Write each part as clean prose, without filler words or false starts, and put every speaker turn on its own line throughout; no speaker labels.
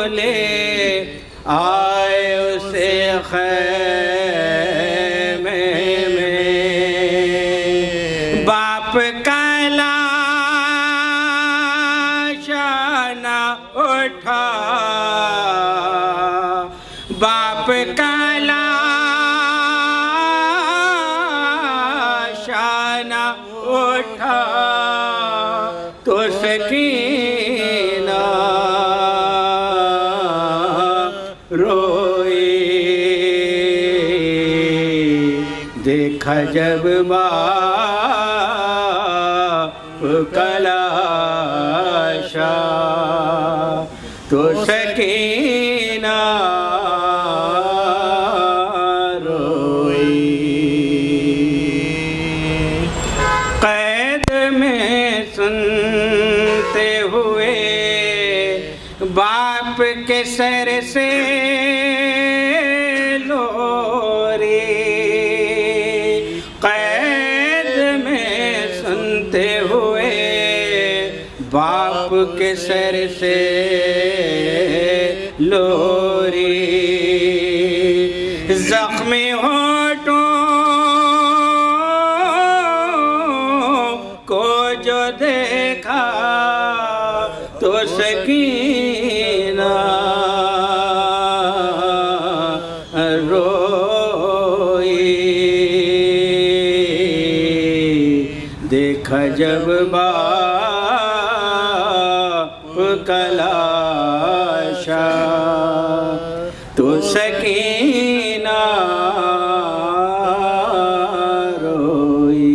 ले आए उसे खैमे में। बाप का लाशा न उठा, बाप का लाशा न उठा तो सकीना रोई। देखा जब बाप का लाशा तो सकीना रोई। कैद में सुनते हुए बाप के सर से लोरी, कैद में सुनते हुए बाप के सर से लोरी। जख्मी होठों को जो देखा तो सकीना रोई। देखा जब बाप का लाशा तो सकीना रोई।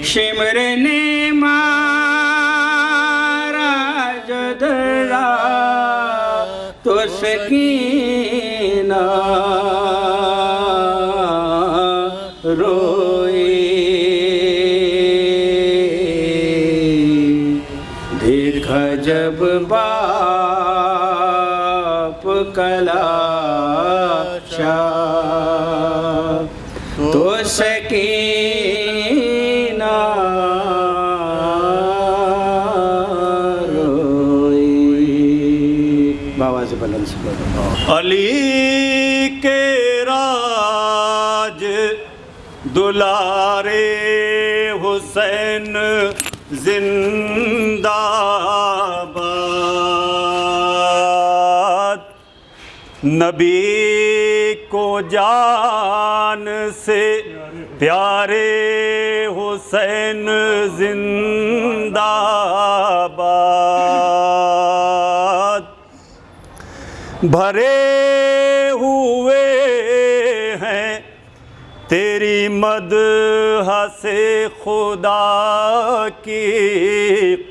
शिमर ने मारा जो दर्रा तो सकीना रोई। देखा जब बाप का लाशा तो सकीना रोई। बाबा से बुलंद से बोलो।
अली के राज दुलारे हुसैन जिंदाबाद। नबी को जान से प्यारे हुसैन जिंदाबाद। भरे हुए हैं तेरी मदह से खुदा की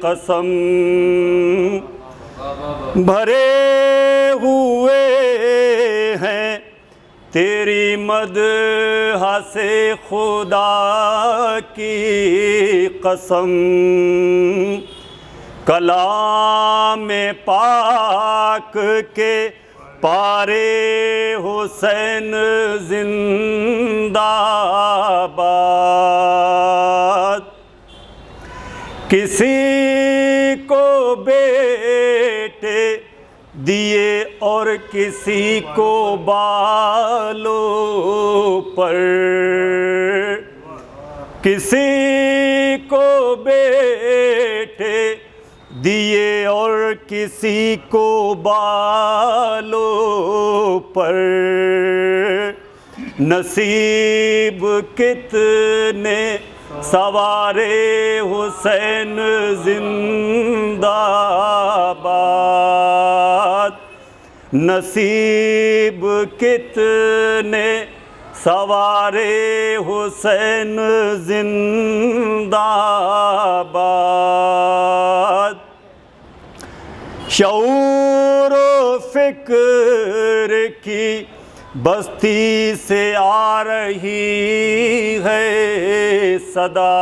कसम। भरे हुए हैं तेरी मदह से खुदा की कसम। कलाम पाक के पारे हुसैन जिंदाबाद। किसी को बेटे दिए और किसी को बालों पर, किसी को बेटे दिए और किसी को बालों पर। नसीब कितने सवारे हुसैन जिंदाबाद। नसीब कितने सवारे हुसैन जिंदाबाद। शऊर फिक्र की बस्ती से आ रही है सदा।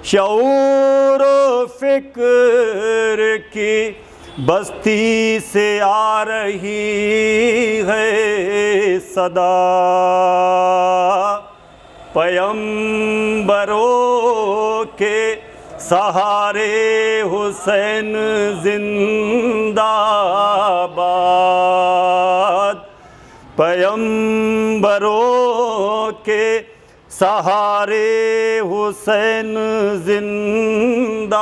शऊर फिक्र की बस्ती से आ रही है सदा। पैगंबरों के सहारे हुसैन जिंदाबाद। पैगंबरों के सहारे हुसैन जिंदाबाद।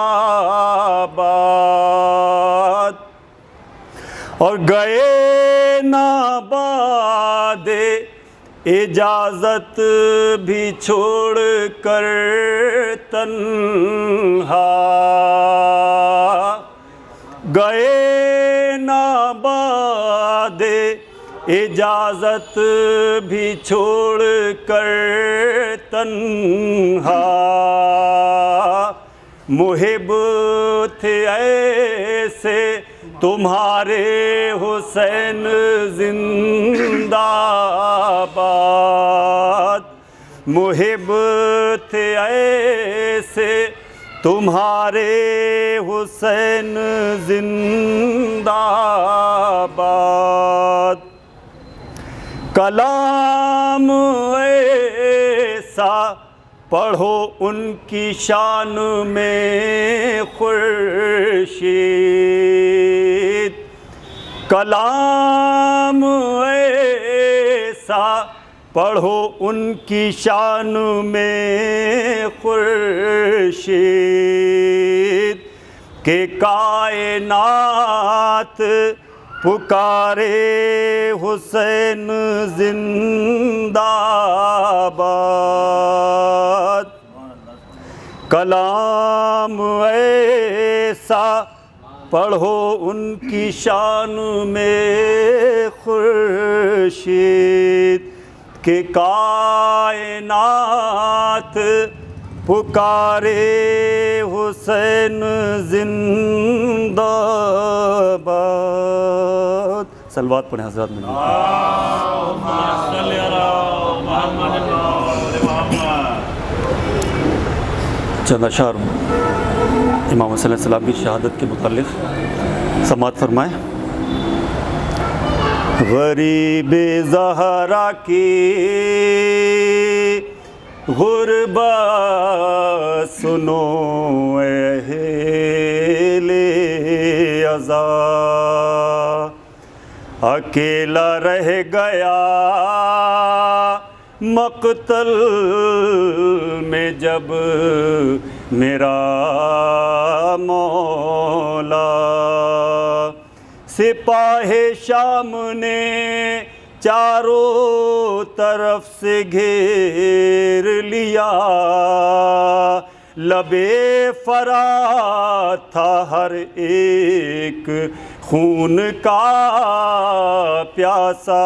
और गए ना बादे इजाज़त भी छोड़ कर तन्हा। गए ना बादे इजाज़त भी छोड़ कर तन्हा। मुहिब थे ऐसे तुम्हारे हुसैन जिंदाबाद। मुहिब थे ऐसे तुम्हारे हुसैन जिंदाबाद। कलाम ऐसा पढ़ो उनकी शान में खुर्शीद। कलाम ऐसा पढ़ो उनकी शान में खुर्शीद। के कायनात पुकारे हुसैन जिंदाबाद। कलाम ऐसा पढ़ो उनकी शान में खुर्शीद। के कायनात पुकारे हुसैन जिंदाबाद। सलवात पढ़ें हज़रात में। चंद अशार इमाम हुसैन अलैहिस्सलाम की शहादत के मुतालिक समाअत फरमाएँ। गरीबे ज़हरा की गुरबत सुनो अहले अज़ा। अकेला रह गया मक़तल में जब मेरा मौला। सिपाहे शाम ने चारों तरफ से घेर लिया। लबे फरात था हर एक खून का प्यासा।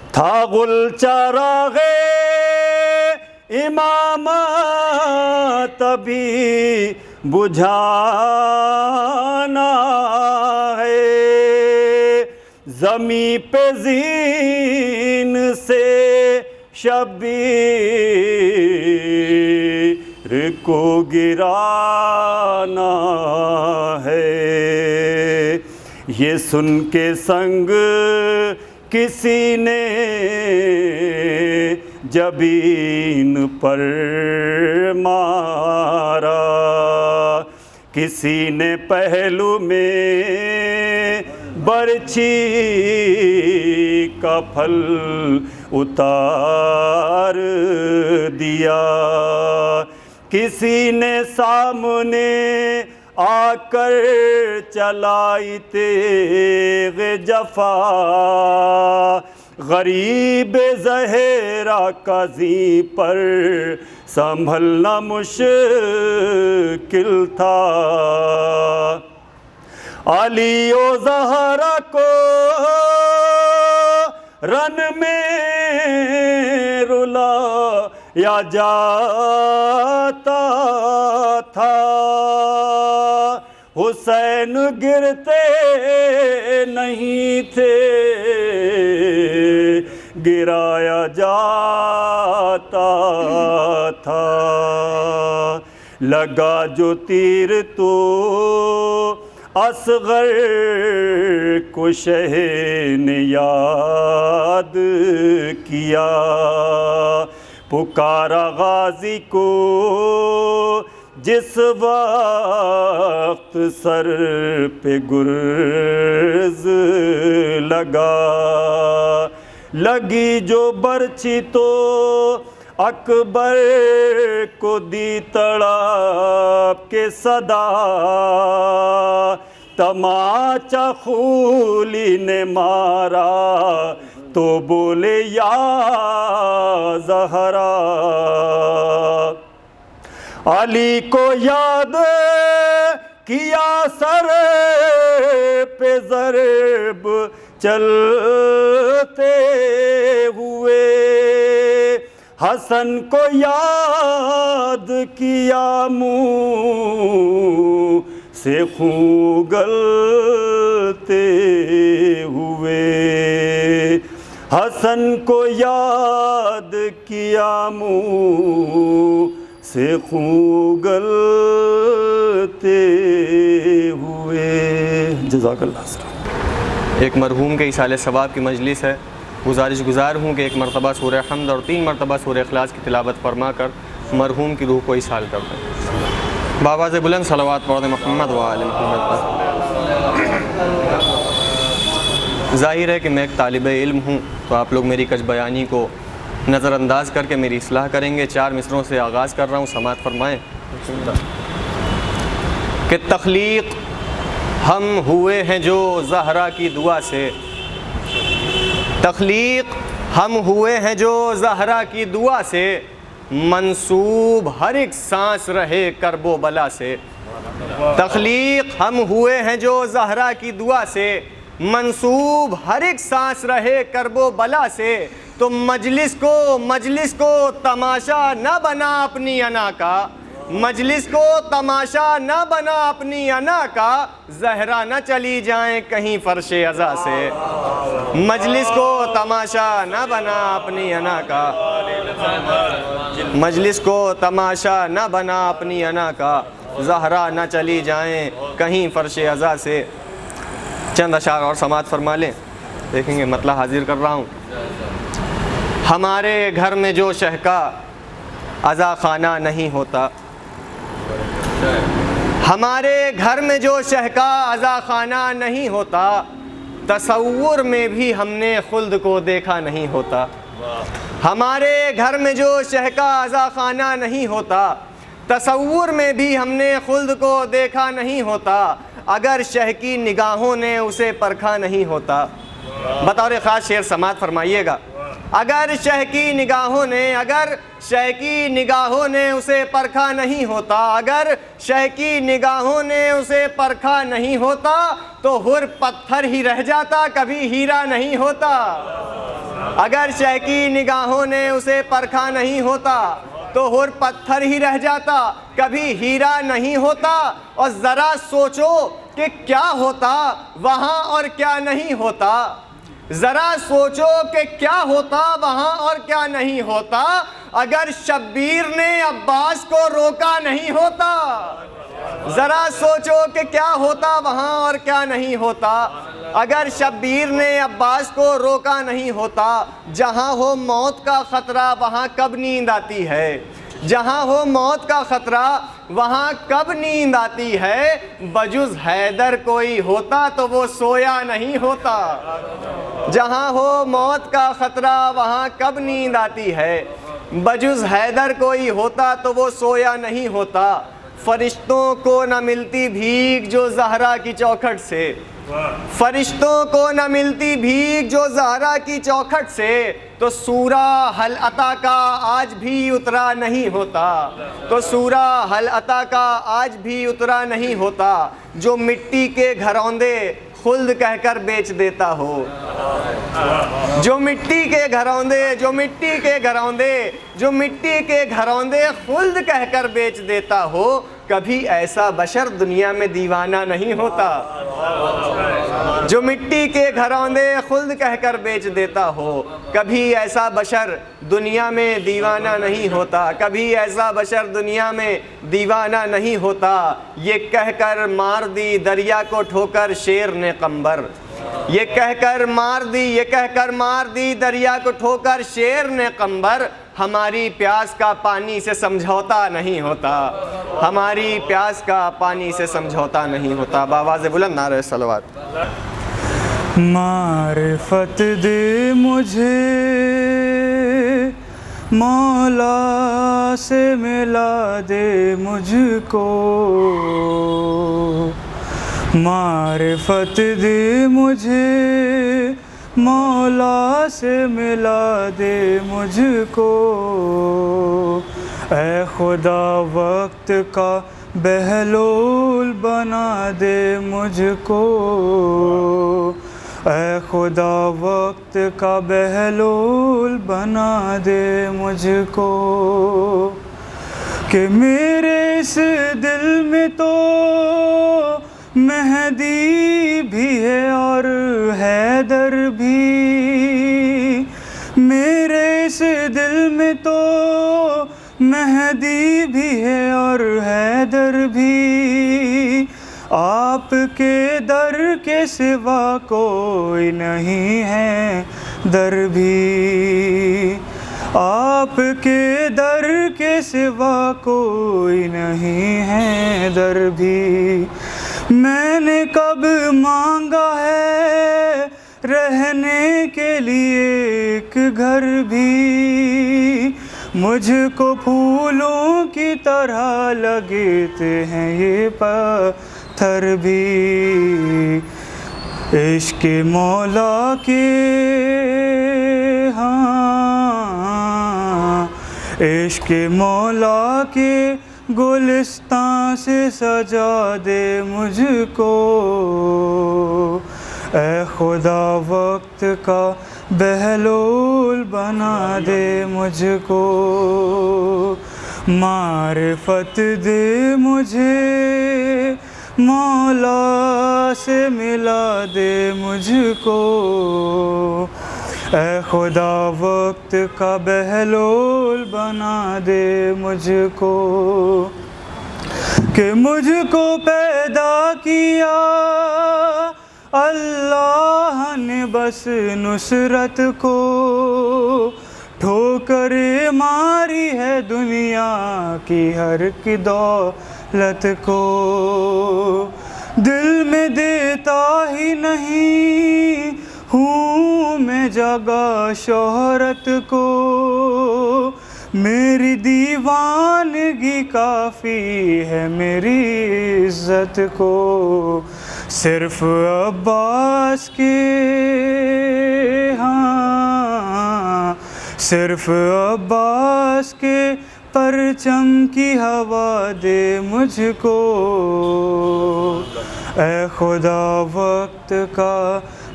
था गुल चराग़े इमामत तभी बुझाना है। ज़मीं पे ज़ीन से शब्बीर को गिराना है। ये सुन के संग किसी ने जबीन पर मारा। किसी ने पहलू में बरछी का फल उतार दिया। किसी ने सामने आकर चलाई तेग जफा। गरीब ज़हरा काज़ी पर संभलना मुश्किल था। अली ओ ज़हरा को रन में रुला या जाता था। हुसैन गिरते नहीं थे गिराया जाता था। लगा जो तीर तो असगर को शह ने याद किया। पुकारा गाजी को जिस वक्त सर पे गुर्ज लगा, लगी जो बर्छी तो अकबर को दी तड़प के सदा, तमाचा खूली ने मारा तो बोले या ज़हरा। अली को याद किया सर पे ज़रब चलते हुए, हसन को याद किया मुँह से खून गलते हुए, हसन को याद किया मुँह से खून गलते हुए। जज़ाकल्लाह।
एक मरहूम के इसाले सवाब की मजलिस है। गुज़ार हूँ कि एक मरतबा सूरह हम्द और 3 मरतबा सूरह इखलास की तिलावत फरमा कर मरहूम की रूह को इसाल कर दें। बाबा से बुलंद सलावत पढ़ दें मोहम्मद व आले मोहम्मद पर। ज़ाहिर है कि मैं एक तालिब इल्म हूँ, तो आप लोग मेरी कच बयानी को नज़रअंदाज करके मेरी इस्लाह करेंगे। 4 मिसरों से आगाज़ कर रहा हूँ, समात फरमाएँ कि तख्लीक हम हुए हैं जो ज़हरा की दुआ से, तख्लीक हम हुए हैं जो ज़हरा की दुआ से, मंसूब हर एक सांस रहे करबो बला से। तख्लीक हम हुए हैं जो ज़हरा की दुआ से, मंसूब हर एक सांस रहे करबो बला से। तो मजलिस को तमाशा न बना अपनी अना का, मजलिस को तमाशा न बना अपनी अना का, ज़हरा न चली जाएं कहीं फर्शे अज़ा से। मजलिस को तमाशा न बना अपनी अना का, मजलिस को तमाशा न बना अपनी अना का, ज़हरा न चली जाएं कहीं फर्शे अज़ा से। चंद अशार और समात फरमा लें, देखेंगे मतलब हाजिर कर रहा हूँ। हमारे घर में जो शहका अज़ा खाना नहीं होता, हमारे घर में जो शहका अज़ा खाना नहीं होता, तसव्वुर में भी हमने खुल्द को देखा नहीं होता। हमारे घर में जो शहका अज़ा खाना नहीं होता, तसव्वुर में भी हमने खुल्द को देखा नहीं होता, अगर शह की निगाहों ने उसे परखा नहीं होता। बतौर ख़ास शेर समात फरमाइएगा। अगर शह की निगाहों ने, अगर शह की निगाहों ने उसे परखा नहीं होता, अगर शह की निगाहों ने उसे परखा नहीं होता, तो हुर पत्थर ही रह जाता, कभी हीरा नहीं होता। अगर शह की निगाहों ने उसे परखा नहीं होता, तो हुर पत्थर ही रह जाता, कभी हीरा नहीं होता। और ज़रा सोचो कि क्या होता वहाँ और क्या नहीं होता, ज़रा सोचो कि क्या होता वहाँ और क्या नहीं होता, अगर शब्बीर ने अब्बास को रोका नहीं होता। ज़रा सोचो कि क्या होता वहाँ और क्या नहीं होता, अगर शब्बीर ने अब्बास को रोका नहीं होता। जहाँ हो मौत का ख़तरा वहाँ कब नींद आती है, जहाँ हो मौत का ख़तरा वहाँ कब नींद आती है, बजुज़ हैदर कोई होता तो वो सोया नहीं होता। जहाँ हो मौत का ख़तरा वहाँ कब नींद आती है, बजुज़ हैदर कोई होता तो वो सोया नहीं होता। फरिश्तों को न मिलती भीख जो ज़हरा की चौखट से, फरिश्तों को न मिलती भीख जो ज़हरा की चौखट से, तो सूरा हल अता का आज भी उतरा नहीं होता, तो सूरा हल अता का आज भी उतरा नहीं होता। जो मिट्टी के घरौंदे खुल्द कहकर बेच देता हो, जो मिट्टी के घरौंदे, जो मिट्टी के घरौंदे, जो मिट्टी के घरौंदे खुल्द कहकर बेच देता हो, कभी ऐसा बशर दुनिया में दीवाना नहीं होता। जो मिट्टी के घरौंदे खुल्द कहकर बेच देता हो, कभी ऐसा बशर दुनिया में दीवाना नहीं होता, कभी ऐसा बशर दुनिया में दीवाना नहीं होता। ये कहकर मार दी दरिया को ठोकर शेर ने कंबर, ये कहकर मार दी, ये कहकर मार दी दरिया को ठोकर शेर ने कंबर। हमारी प्यास का पानी से समझौता नहीं होता, हमारी प्यास का पानी से समझौता नहीं होता। बावाज़ बुलंद नारे सलवात।
मारिफत दे मुझे मौला से मिला दे मुझको, मारिफत दे मुझे मौला से मिला दे मुझको। ऐ खुदा वक्त का बहलोल बना दे मुझको, ऐ खुदा वक्त का बहलोल बना दे मुझको। कि मेरे इस दिल में तो मेहदी भी है और हैदर भी, मेरे इस दिल में तो मेहदी भी है और हैदर भी। आपके दर के सिवा कोई नहीं है दर भी, आपके दर के सिवा कोई नहीं है दर भी। मैंने कब मांगा है रहने के लिए एक घर भी, मुझको फूलों की तरह लगते हैं ये पत्थर भी। इश्क़ मौला के हाँ, इश्क़ मौला के गुलिस्तां से सजा दे मुझको। ऐ खुदा वक्त का बहलोल बना दे मुझको। मारिफत दे मुझे मौला से मिला दे मुझको। ऐ खुदा वक्त का बहलोल बना दे मुझको। कि मुझको पैदा किया अल्लाह ने बस नुसरत को, ठोकरें मारी है दुनिया की हर की दौलत को। दिल में देता ही नहीं हूँ मैं जगह शोहरत को, मेरी दीवानगी काफ़ी है मेरी इज़्ज़त को। सिर्फ अब्बास के हाँ, सिर्फ अब्बास के परचम की हवा दे मुझको। ऐ खुदा वक्त का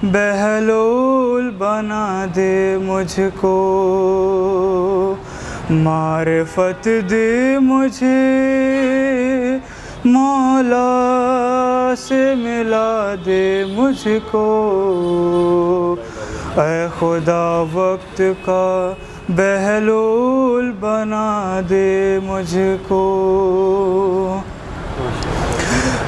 बहलोल बना दे मुझको। मारिफत दे मुझे मौला से मिला दे मुझको। ऐ खुदा वक्त का बहलोल बना दे मुझको।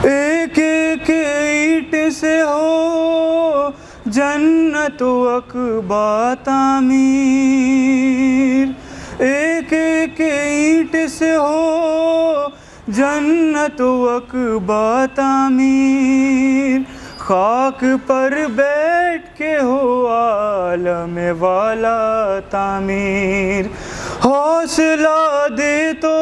एक एक ईंट से हो जन्नत अक़बा तामीर, एक एक ईंट से हो जन्नत अक़बा तामीर। खाक पर बैठ के हो आलम वाला तामीर। हौसला दे तो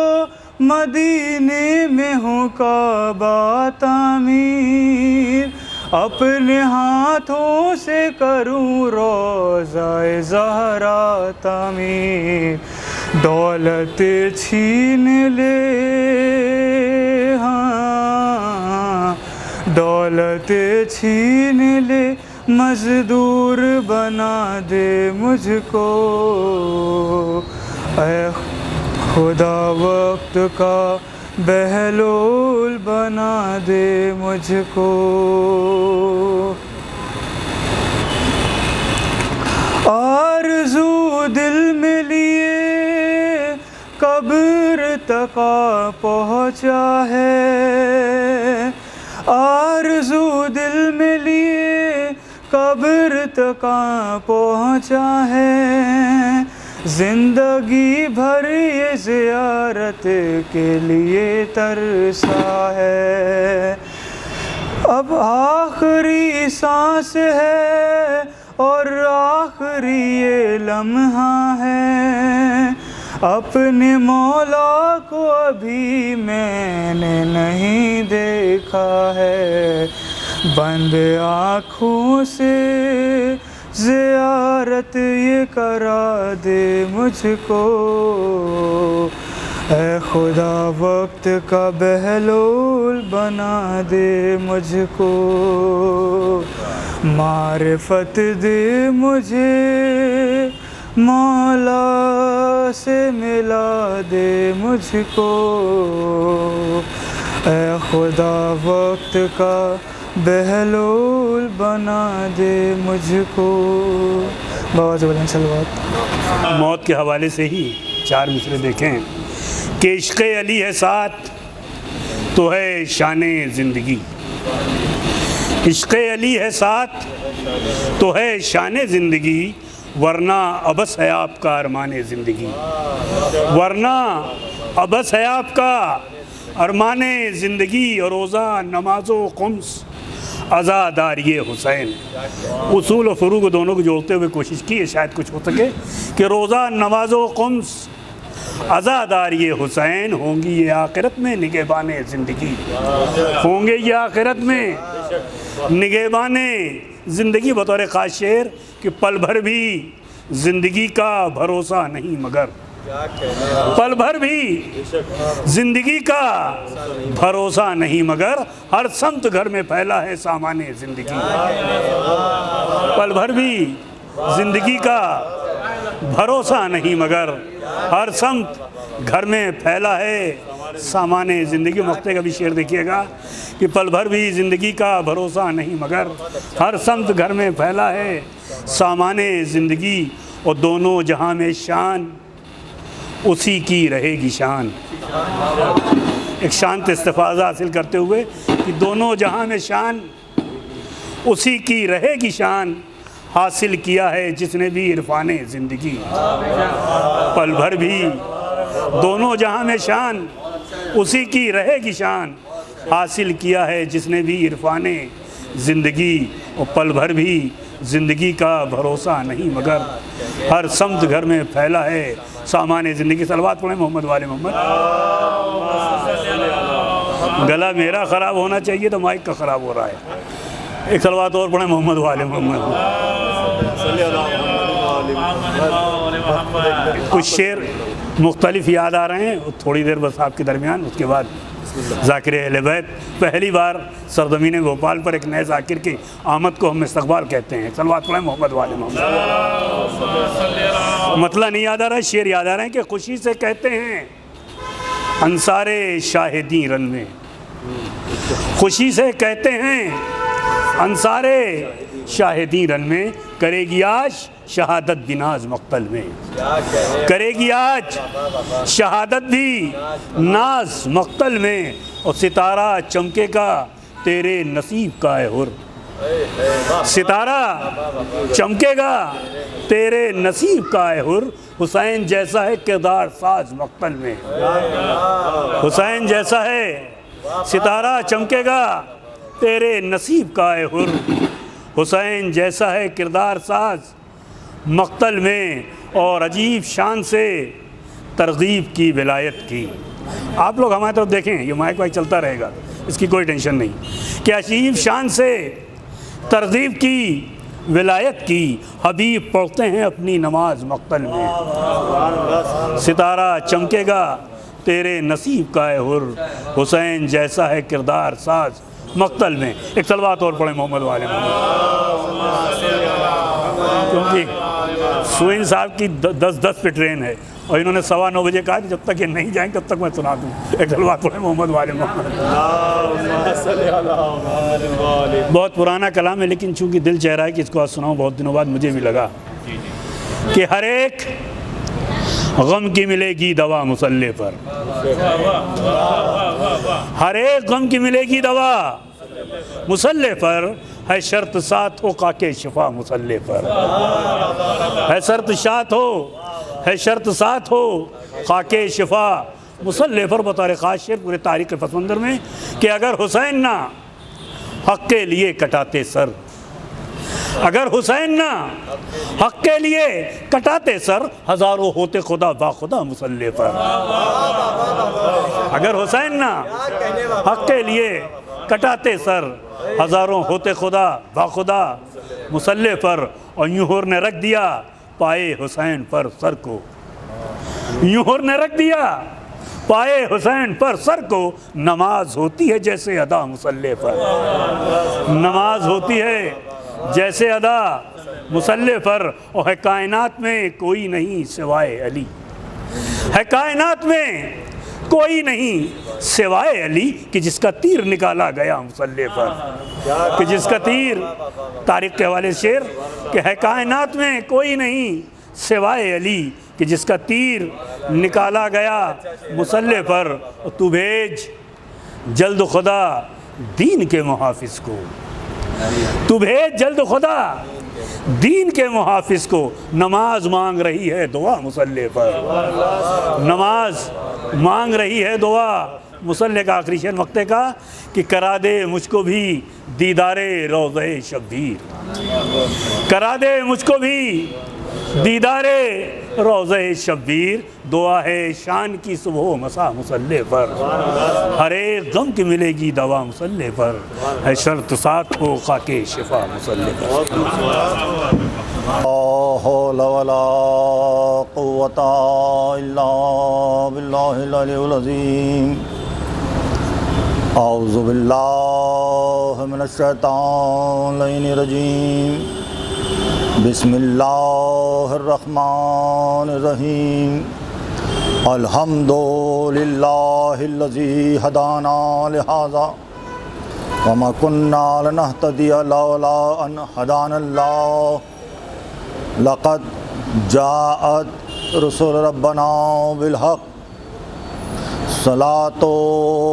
मदीने में हो काबा तामीर। अपने हाथों से करूँ रोज़ाए ज़हरा तामीर। दौलत छीन ले हाँ, दौलत छीन ले मज़दूर बना दे मुझको। ऐ खुदा वक्त का बहलोल बना दे मुझको। आरज़ू दिल में लिए कब्र तक पहुँचा है। आरज़ू दिल में लिए कब्र तक पहुँचा है। जिंदगी भर ये ज़ियारत के लिए तरसा है। अब आखिरी सांस है और आखिरी ये लम्हा है, अपने मौला को अभी मैंने नहीं देखा है। बंद आँखों से ज़ियारत ये करा दे मुझको, ऐ खुदा वक्त का बहलोल बना दे मुझको। मारिफत दे मुझे मौला से मिला दे मुझको, ऐ खुदा वक्त का बहलोल बना दे मुझको। बाबा ज़बरदस्त सलवात।
मौत के हवाले से ही 4 मिसरे देखें कि इश्क़ अली है साथ तो है शान ज़िंदगी, इश्क़ अली है साथ तो है शान ज़िंदगी, वरना अबस है आपका अरमान ज़िंदगी, वरना अबस है आपका अरमान ज़िंदगी। और रोज़ा नमाज़ो ख़ुम्स आज़ादारी हुसैन, उसूल और फ़ुरूक़ दोनों को जोड़ते हुए कोशिश की है, शायद कुछ हो सके कि रोज़ा नमाज़ो ख़ुम्स आज़ादारी हुसैन होंगी ये आखिरत में निगहबान ज़िंदगी, होंगे ये आखिरत में निगहबान ज़िंदगी। बतौर ख़ास शेर कि पल भर भी ज़िंदगी का भरोसा नहीं मगर, पल भर भी ज़िंदगी का भरोसा नहीं मगर, हर समत घर में फैला है सामान ज़िंदगी। पल भर भी ज़िंदगी का भरोसा नहीं मगर, हर समत घर में फैला है सामान ज़िंदगी। मक्ते का भी शेर देखिएगा कि पल भर भी ज़िंदगी का भरोसा नहीं मगर, हर समत घर में फैला है सामान ज़िंदगी। और दोनों जहां में शान उसी की रहेगी शान, एक शांत इस्तिफ़ाज़ा हासिल करते हुए कि दोनों जहां में शान उसी की रहेगी शान, हासिल किया है जिसने भी इरफान ज़िंदगी। पल भर भी दोनों जहां में शान उसी की रहेगी शान, हासिल किया है जिसने भी इरफान ज़िंदगी। और पल भर भी ज़िंदगी का भरोसा नहीं मगर, हर समत घर में फैला है सामान ज़िंदगी। सलवात पढ़ें मोहम्मद वाले मोहम्मद। गला मेरा ख़राब होना चाहिए तो माइक का ख़राब हो रहा है। एक सलवात और पढ़ें मोहम्मद वाले मोहम्मद। कुछ शेर मुख्तलिफ याद आ रहे हैं, थोड़ी देर बस आपके दरमियान, उसके बाद ज़ाकिर अहले बैत। पहली बार सरज़मीन भोपाल पर एक नए ज़ाकिर की आमद को हम इस्तक़बाल कहते हैं। सलवात पढ़ें मोहम्मद वाले मोहम्मद। मतलब नहीं याद आ रहा है, शेर याद आ रहे हैं कि खुशी से कहते हैं अंसारे शाहिदी रन में, खुशी से कहते हैं अंसारे शाहिदी रन में, करेगी आज शहादत भी नाज मक्तल में, करेगी आज शहादत भी नाज मक्तल में। और सितारा चमकेगा तेरे नसीब का है हुर, सितारा चमकेगा तेरे नसीब का है हुर, हुसैन जैसा है किरदार साज मक्तल में, हुसैन जैसा है सितारा चमकेगा तेरे नसीब का है हुर, हुसैन जैसा है किरदार साज मक्तल में। और अजीब शान से तरगीब की विलायत की। आप लोग हमारी तरफ देखें, ये माइक वाइक चलता रहेगा, इसकी कोई टेंशन नहीं, कि अजीब शान से तरगीब की विलायत की। हबीब पढ़ते हैं अपनी नमाज मक्तल में, सितारा चमकेगा तेरे नसीब का है हुर, हुसैन जैसा है किरदार साज मक्तल में। एक सलवात और पढ़े मोहम्मद वाले मोहम्मद, क्योंकि सुइन साहब की 10 पे ट्रेन है और इन्होंने 9:15 बजे कहा कि जब तक ये नहीं जाएंगे तब तक मैं सुना दूँ। एक सलवात पढ़े मोहम्मद वाले मोहम्मद। बहुत पुराना कलाम है, लेकिन चूँकि दिल चाह रहा है कि इसको आज सुनाऊँ, बहुत दिनों बाद मुझे भी लगा कि हर एक गम की मिलेगी दवा मुसल्ले पर, हर एक गम की मिलेगी दवा मुसल्ले पर, है शर्त साथ हो काके शिफा मुसल्ले पर, है शर्त साथ हो है शर्त साथ हो खाके शिफा मुसल्ले पर बतौर ख़ास शेर पूरे तारीख़ पसमंदर में कि अगर हुसैन ना हक़ के लिए कटाते सर, अगर हुसैन ना हक़ के लिए कटाते सर, हज़ारों होते खुदा बाखुदा मुसल्ले पर। अगर हुसैन ना हक़ के लिए कटाते सर, हज़ारों होते खुदा बाखुदा मुसल्ले पर। और यूँ ने रख दिया पाए हुसैन पर सर को, यूँ ने रख दिया पाए हुसैन पर सर को। नमाज होती है जैसे अदा मुसल्ले पर, नमाज होती है जैसे अदा मुसल्ले पर। और है कायनात में कोई नहीं सिवाय अली, है कायनात में कोई नहीं सिवाय अली कि जिसका तीर निकाला गया मुसल्ले पर, कि जिसका तीर, तारीख़ के हवाले शेर कि है कायनात में कोई नहीं सिवाय अली कि जिसका तीर निकाला गया मुसल्ले पर। तू भेज जल्द खुदा दीन के मुहाफिज को, तू भेज जल्द खुदा दीन के मुहाफिज को। नमाज मांग रही है दुआ मुसल्ले पर, नमाज मांग रही है दुआ मुसल्ले का। आखिरी शेर मक्ते का कि करा दे मुझको भी दीदारे रोज़े शब्बीर, करा दे मुझको भी दीदारे रोज़े शब्बीर। दुआ है शान की सुबह मसा मुसल्ले पर, हर एक गम की मिलेगी दवा मुसल्ले पर। है शर्त साथ हो खाके शिफा मुसल्ले पर।
ला हौला वला कुव्वता इल्ला बिल्लाहिल अलियुल अज़ीम। औज़ु बिल्लाहि मिनश शैतानिर रजीम। बिस्मिल्लाहिर रहमानिर रहीम। अल्हम्दुलिल्लाहिल्लज़ी हदाना लिहाज़ा वमा कुन्ना लिनहतदिया लौला अन हदानल्लाह। लक़द जाअत रुसूल रब्बना बिलहक़। सलातो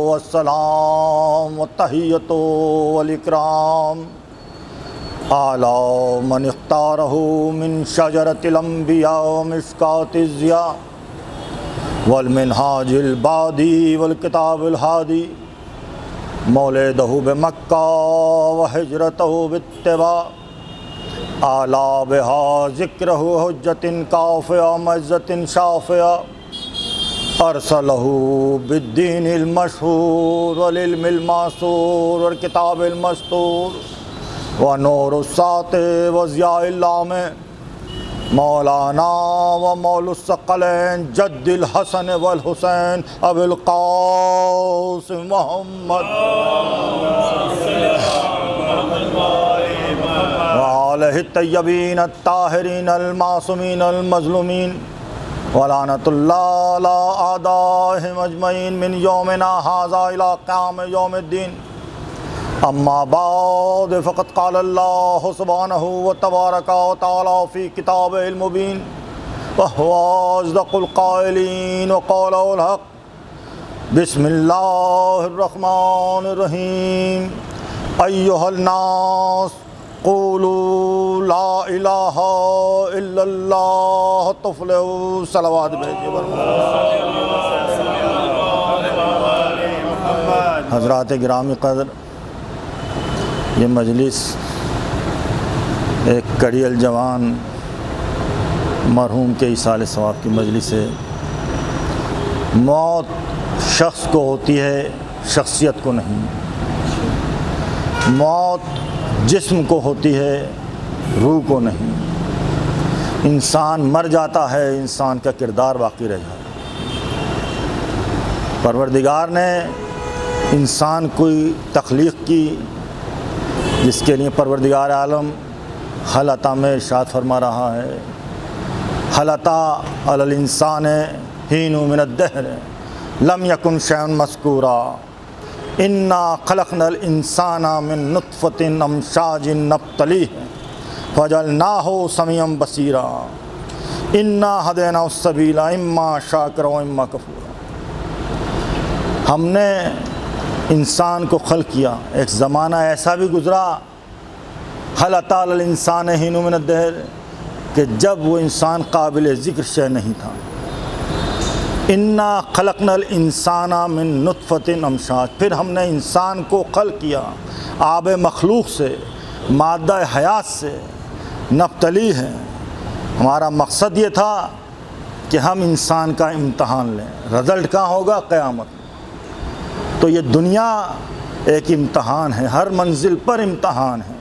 वस्सलाम वत्तहियतो वल इकराम आला मन इख्तारहु मिन शजरतिल अंबिया व मिश्कातिज़ ज़िया वल मिनहाजिल बादी वल किताबिल हादी। मौलिदहु बिमक्का व हिजरतहु बित्तिबा आला बिहा ज़िक्रहु हुज्जतिन काफ़िया मइज़्ज़तिन शाफ़िया। अरसलहु बिद्दीनिल मशहूर वल इल्मिल मासूर वल किताबिल मस्तूर व नूरुस साते व ज़ियाइल आमे। मौलाना व मौलुस सकलैन जद्दिल हसन वल हुसैन अबुल क़ासिम मोहम्मद व आलिहि तय्यबीन अत्ताहिरीन अल मासूमीन अल मज़लूमीन व लानतुल्लाहि अला आदाइहिम अजमईन मिन यौमिना हाज़ा इला क़याम यौमिद्दीन। अम्मा बाद फ़क़द क़ाल अल्लाहु सुब्हानहु व तबारक व तआला फ़ी किताबिहिल मुबीन व हुवा अस्दक़ुल क़ाइलीन व क़ौलुहुल हक़। बिस्मिल्लाहिर रहमानिर रहीम। अय्युहन नास क़ूलू ला इलाहा इल्लल्लाह तुफ़्लिहू। सलावत भेजिए। हज़रात गिरामी क़द्र, ये मजलिस एक कड़ियल जवान मरहूम के इसाले सवाब की मजलिस है। मौत शख्स को होती है, शख्सियत को नहीं। मौत जिस्म को होती है, रूह को नहीं। इंसान मर जाता है, इंसान का किरदार बाकी रह जाता है। परवरदिगार ने इंसान कोई तख्लीक़ की जिसके लिए परवरदिगार आलम हलता में इरशाद फरमा रहा है, हलता अलल इंसान हीनु मिनद्दहर लम यकुन शैअन मज़कूरा इन्ना खलक़नल इंसाना मिन नुत्फ़तिन अमशाजिन नब्तलीह फजअलनाहु समीअन बसीरा इन्ना हदैनाहुस सबीला इम्मा शाकिरा व इम्मा कफूरा। हमने इंसान को खल्क़ किया। एक ज़माना ऐसा भी गुज़रा, हल अता अल इंसान हीनु मिन अद्दहर, कि जब वो इंसान काबिल ज़िक्र शय नहीं था। इन्ना खलकनल इंसाना मिन नुत्फ़तिन अमशाज, फिर हमने इंसान को खल्क़ किया आब मखलूक से, मादा हयात से, नफ्तली है। हमारा मकसद ये था कि हम इंसान का इम्तहान लें। रिज़ल्ट कहाँ होगा? क़यामत। तो ये दुनिया एक इम्तहान है, हर मंजिल पर इम्तहान है,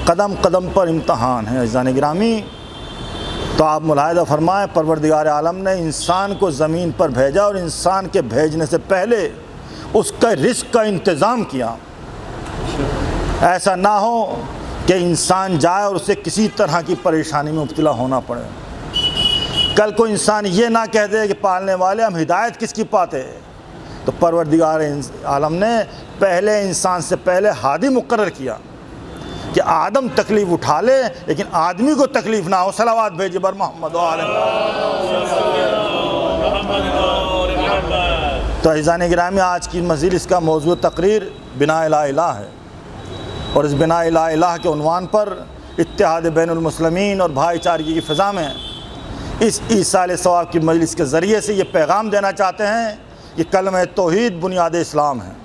कदम कदम पर इम्तहान है। अज़ीज़ान गिरामी, तो आप मुलाहिज़ा फरमाएँ, परवरदिगार आलम ने इंसान को ज़मीन पर भेजा और इंसान के भेजने से पहले उसका रिस्क का इंतज़ाम किया। ऐसा ना हो कि इंसान जाए और उसे किसी तरह की परेशानी में मुब्तला होना पड़े। कल को इंसान ये ना कह दे कि पालने वाले हम हिदायत किसकी पाते। तो परवरदिगार आलम ने पहले इंसान से पहले हादी मुकर्रर किया कि आदम तकलीफ़ उठा ले लेकिन आदमी को तकलीफ़ ना हो। सलावात भेजे बर मोहम्मद व आले। तो अज़ीज़ान गिरामी, आज की मजलिस का मौजू तकरीर बिना ला इलाह है और इस बिना ला इलाह के उन्वान पर इत्तेहाद बैनुल मुस्लिमीन और भाईचारगी की फ़िज़ा में इस ईसाल सवाब की मजलिस के ज़रिए से ये पैगाम देना चाहते हैं कि कलमा तौहीद बुनियाद इस्लाम है,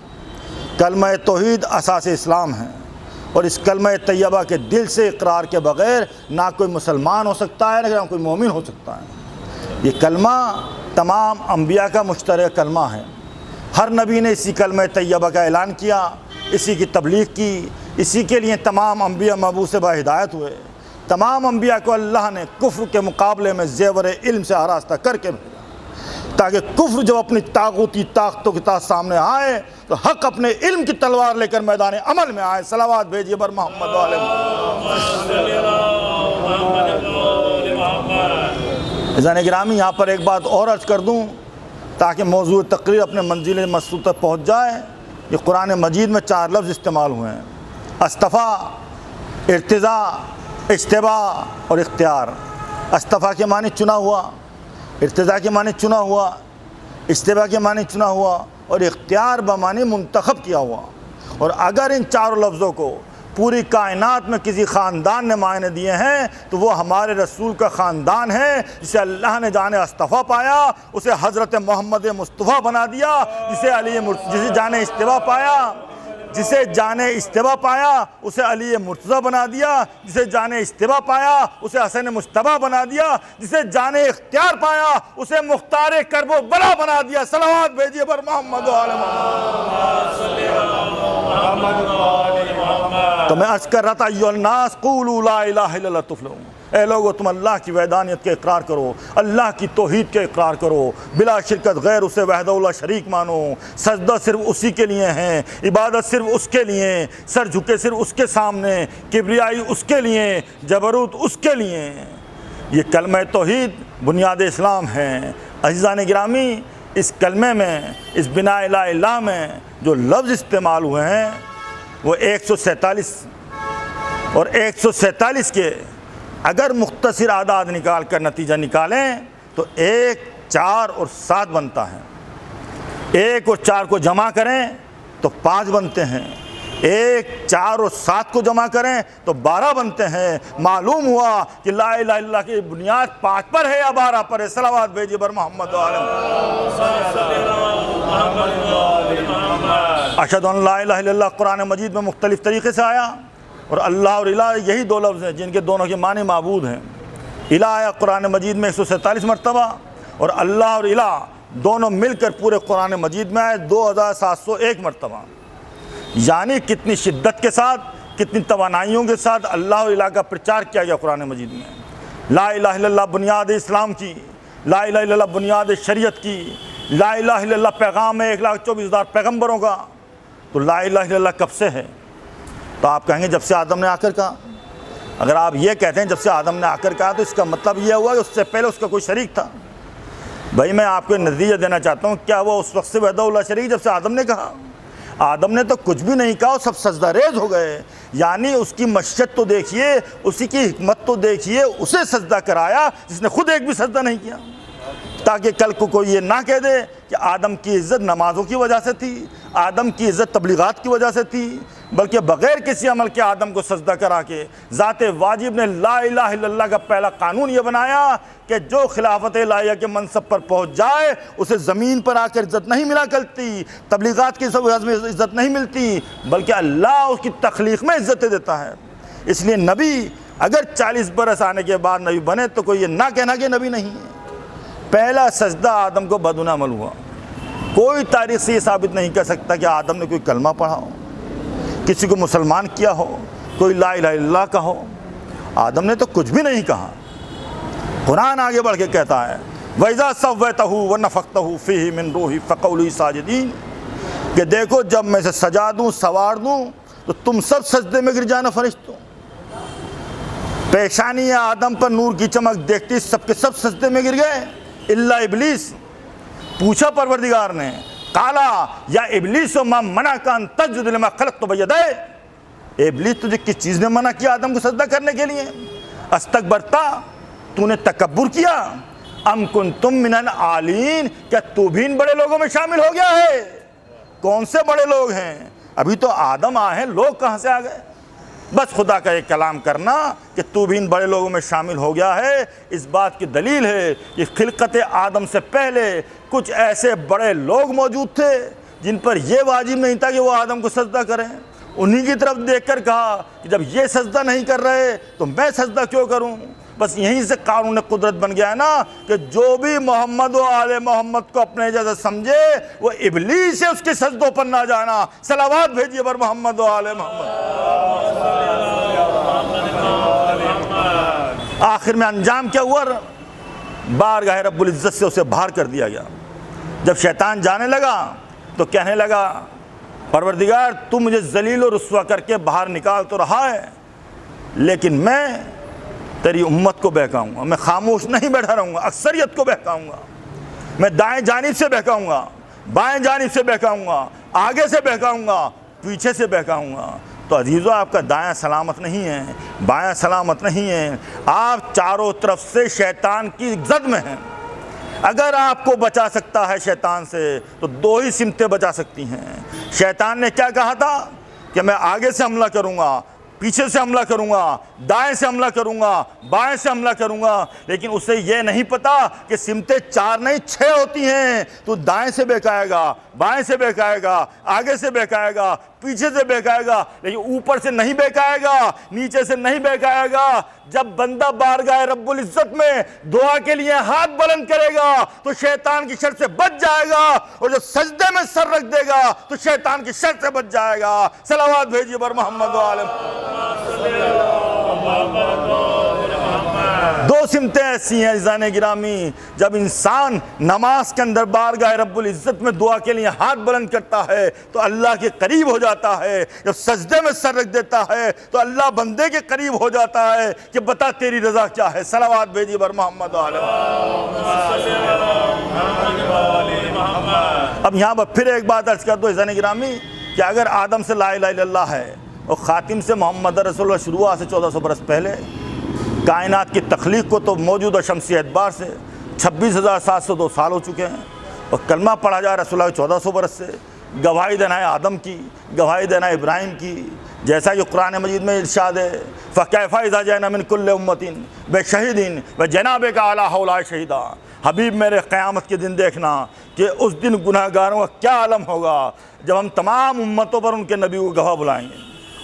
कलमा तौहीद असास इस्लाम है और इस कलमा तैयबा के दिल से इकरार के बग़ैर ना कोई मुसलमान हो सकता है ना कोई मोमिन हो सकता है। ये कलमा तमाम अम्बिया का मुश्तरक कलमा है। हर नबी ने इसी कलमा तैयबा का ऐलान किया, इसी की तबलीग की, इसी के लिए तमाम अम्बिया मबूस से बाहिदायत हुए। तमाम अम्बिया को अल्लाह ने कुफ्र के मुकाबले में ज़ेवर इल्म से आरास्ता करके भेजा ताकि कुफ्र जब अपनी ताक़ूती ताकतों के साथ सामने आए तो हक़ अपने इल्म की तलवार लेकर मैदान अमल में आए। सलावात भेजिए बर मोहम्मद वाले। इज़ान गिरामी, यहाँ पर एक बात और अर्ज़ कर दूँ ताकि मौजूद तकरीर अपने मंजिल मक़सूद तक पहुँच जाए। ये कुरान मजीद में 4 लफ्ज़ इस्तेमाल हुए हैं, अस्तफ़ा, इर्तिज़ा, इज्तिबा और इख्तियार। अस्तफ़ा के माने चुना हुआ, इर्तिज़ा के माने चुना हुआ, इज्तिबा के माने चुना हुआ और इख्तियार बमाने मुंतखब किया हुआ। और अगर इन 4 लफ्ज़ों को पूरी कायनात में किसी ख़ानदान ने मायने दिए हैं तो वो हमारे रसूल का ख़ानदान है, जिसे अल्लाह ने जाने अस्तफ़ा पाया उसे हज़रत मोहम्मद मुस्तफ़ा बना दिया, जिसे जाने इज्तिबा पाया, जिसे जाने इज्तिबा पाया उसे अली मुर्तज़ा बना दिया, जिसे जाने इज्तिबा पाया उसे हसन मुज्तबा बना दिया, जिसे जाने इख्तियार पाया उसे मुख्तार करबो बला बना दिया। सलावत भेजिए बर मोहम्मद व आले मोहम्मद। तो मैं अर्ज़ कर रहा था, अय्युहन्नास क़ूलू ला इलाहा इल्लल्लाह तुफ़्लिहून, ए लोगो तुम अल्लाह की वहदानियत के इकरार करो, अल्लाह की तौहीद के इकरार करो, बिला शिरकत गैर उसे वहदहुल्ला शरीक मानो, सजदा सिर्फ उसी के लिए हैं, इबादत सिर्फ उसके लिए, सर झुके सिर्फ उसके सामने, किब्रियाई उसके लिए, जबरूत उसके लिए। ये कलमा तौहीद बुनियाद इस्लाम है। अज़ीज़ान गिरामी, इस कलमे में, इस बिना ला इलाह में जो लफ्ज़ इस्तेमाल हुए हैं वो 147 और 147 के अगर मुख्तसर आदाद निकाल कर नतीजा निकालें तो 1, 4 और 7 बनता है। 1 और 4 को जमा करें तो 5 बनते हैं, 1, 4 और 7 को जमा करें तो 12 बनते हैं। मालूम हुआ कि ला इलाहा इल्लल्लाह की बुनियाद 5 पर है या 12 पर है। सलावत भेजिए बर मोहम्मद अशहदु अन ला इलाहा इल्लल्लाह कुरान मजीद में मुख्तलिफ़ तरीक़े से आया और अल्लाह और इलाह यही 2 लफ्ज़ हैं जिनके दोनों के माने माबूद हैं। इलाह आया कुरान मजीद में 147 मरतबा और अल्लाह और इलाह दोनों मिलकर पूरे कुरान मजीद में आए 2701 मरतबा। यानी कितनी शिद्दत के साथ, कितनी तवानाइयों के साथ अल्लाह और इलाह का प्रचार किया गया कुरान मजीद में। ला इलाहा इल्लल्लाह बुनियाद इस्लाम की, ला इलाहा इल्लल्लाह बुनियाद शरीयत की, ला इलाहा इल्लल्लाह पैगाम है 1,24,000 पैगम्बरों का। तो ला इलाहा इल्लल्लाह कब से है? तो आप कहेंगे जब से आदम ने आकर कहा। अगर आप ये कहते हैं जब से आदम ने आकर कहा तो इसका मतलब ये हुआ कि उससे पहले उसका कोई शरीक था। भाई मैं आपको नतीजा देना चाहता हूँ, क्या वो उस वक्त से वहदहुल्लाह शरीक जब से आदम ने कहा? आदम ने तो कुछ भी नहीं कहा, सब सजदा रेज हो गए। यानी उसकी मशक्क़त तो देखिए, उसी की हिकमत तो देखिए, उसे सजदा कराया जिसने खुद एक भी सजदा नहीं किया, ताकि कल को कोई ये ना कह दे कि आदम की इज़्ज़त नमाज़ों की वजह से थी, आदम की इज़्ज़त तबलीगात की वजह से थी, बल्कि बग़ैर किसी अमल के आदम को सजदा करा के ज़ात वाजिब ने ला इलाहा इल्लल्लाह का पहला कानून ये बनाया कि जो खिलाफत इलाहिया के मनसब पर पहुँच जाए उसे ज़मीन पर आकर इज़्ज़त नहीं मिला करती, तबलीगात की सब में इज़्ज़त नहीं मिलती, बल्कि अल्लाह उसकी तख्लीक़ में इज़्ज़तें देता है। इसलिए नबी अगर 40 बरस आने के बाद नबी बने तो कोई ये ना कहना कि नबी नहीं है। पहला सजदा आदम को बदुना अमल हुआ। कोई तारीख़ से ये साबित नहीं कर सकता कि आदम ने कोई कलमा पढ़ा हो, किसी को मुसलमान किया हो, कोई ला इलाहा इल्लल्लाह का हो। आदम ने तो कुछ भी नहीं कहा। कुरान आगे बढ़ के कहता है वैज़ा सव्वैतहू व नफ़ख्तहू फ़ीही मिन रूही फ़क़ऊली साजिदीन, कि देखो जब मैं इसे सजा दूँ, सवार दूँ तो तुम सब सजदे में गिर जाना फरिश्तों। पेशानी आदम पर नूर की चमक देखती सबके सब सजदे में गिर गए इल्ला इबलीस। पूछा परवरदिगार ने, काला या इबलीस मा मना का तस्जुद लिमा खलक़तु बियदै, इबलीस तुझे किस चीज़ ने मना किया आदम को सजदा करने के लिए? अस्तकबरता, तूने तकब्बुर किया, अम कुंतुम मिनल आलीन, क्या तू भी इन बड़े लोगों में शामिल हो गया है? कौन से बड़े लोग हैं? अभी तो आदम आए हैं, लोग कहाँ से आ गए? बस खुदा का एक कलाम करना कि तू भी इन बड़े लोगों में शामिल हो गया है, इस बात की दलील है कि खिलकत आदम से पहले कुछ ऐसे बड़े लोग मौजूद थे जिन पर यह वाजिब नहीं था कि वो आदम को सजदा करें। उन्हीं की तरफ देखकर कहा कि जब ये सजदा नहीं कर रहे तो मैं सजदा क्यों करूं? बस यहीं से कानून कुदरत बन गया है ना कि जो भी मोहम्मद व आले मोहम्मद को अपने जैसा समझे वो इबलीस है, उसके सजदों पर ना जाना। सलावत भेजिए बर मोहम्मद व आले मोहम्मद। आखिर में अंजाम क्या हुआ? बारगाह रब्बुल इज़्ज़त से उसे बाहर कर दिया गया। जब शैतान जाने लगा तो कहने लगा, परवरदिगार तू मुझे जलील और रुस्वा करके बाहर निकाल तो रहा है, लेकिन मैं तेरी उम्मत को बहकाऊंगा। मैं खामोश नहीं बैठा रहूँगा, अक्सरियत को बहकाऊंगा। मैं दाएं जानिब से बहकाऊंगा, बाएं जानिब से बहकाऊंगा, आगे से बहकाऊंगा, पीछे से बहकाऊंगा। तो अजीज़ों, आपका दायां सलामत नहीं है, बायां सलामत नहीं है, आप चारों तरफ से शैतान की जद में हैं। अगर आपको बचा सकता है शैतान से तो दो ही सिमतें बचा सकती हैं। शैतान ने क्या कहा था कि मैं आगे से हमला करूंगा, पीछे से हमला करूंगा, दाएं से हमला करूंगा, बाएं से हमला करूंगा, लेकिन उसे यह नहीं पता कि सिमतें 4 नहीं 6 होती हैं। तो दाएं से बहकाएगा, बाएं से बहकाएगा, आगे से बहकाएगा, पीछे से बहकाएगा, लेकिन ऊपर से नहीं बहकाएगा, नीचे से नहीं बहकाएगा। जब बंदा बारगाह रब्बुल इज़्ज़त में दुआ के लिए हाथ बुलंद करेगा तो शैतान की शर से बच जाएगा, और जब सजदे में सर रख देगा तो शैतान की शर से बच जाएगा। सलावत भेजिए बर मोहम्मद आलम। दो सिमतें ऐसी हैं अज़ीज़ान गिरामी, जब इंसान नमाज के अंदर बारगाह रब्बुल इज़्ज़त में दुआ के लिए हाथ बुलंद करता है तो अल्लाह के करीब हो जाता है। जब सजदे में सर रख देता है तो अल्लाह बंदे के करीब हो जाता है कि बता तेरी रज़ा क्या है। सलावत भेजिए बर मोहम्मद आलम। अब यहाँ पर फिर एक बात अर्ज़ कर दो अज़ीज़ान गिरामी कि अगर आदम से ला इलाहा इल्लल्लाह है और ख़ातिम से मोहम्मद रसूलुल्लाह शुरू हुआ से 1400 बरस पहले, कायनात की तख्लीक़ को तो मौजूदा शमसी एतबार से 26,702 साल हो चुके हैं, और कलमा पढ़ा जा रसूलुल्लाह 1400 बरस से। गवाही देना है आदम की, गवाही देना है इब्राहिम की, जैसा कि कुरान मजीद में इरशाद है फ़कैफ़ इज़ा जिअना मिन कुल्लि उम्मतिन बिशहीदिन व जनाबिका अला हौला शहीदा। हबीब मेरे क़यामत के दिन देखना कि उस दिन गुनहगारों का क्या आलम होगा जब हम तमाम उम्मतों पर उनके नबी को गवाह बुलाएंगे,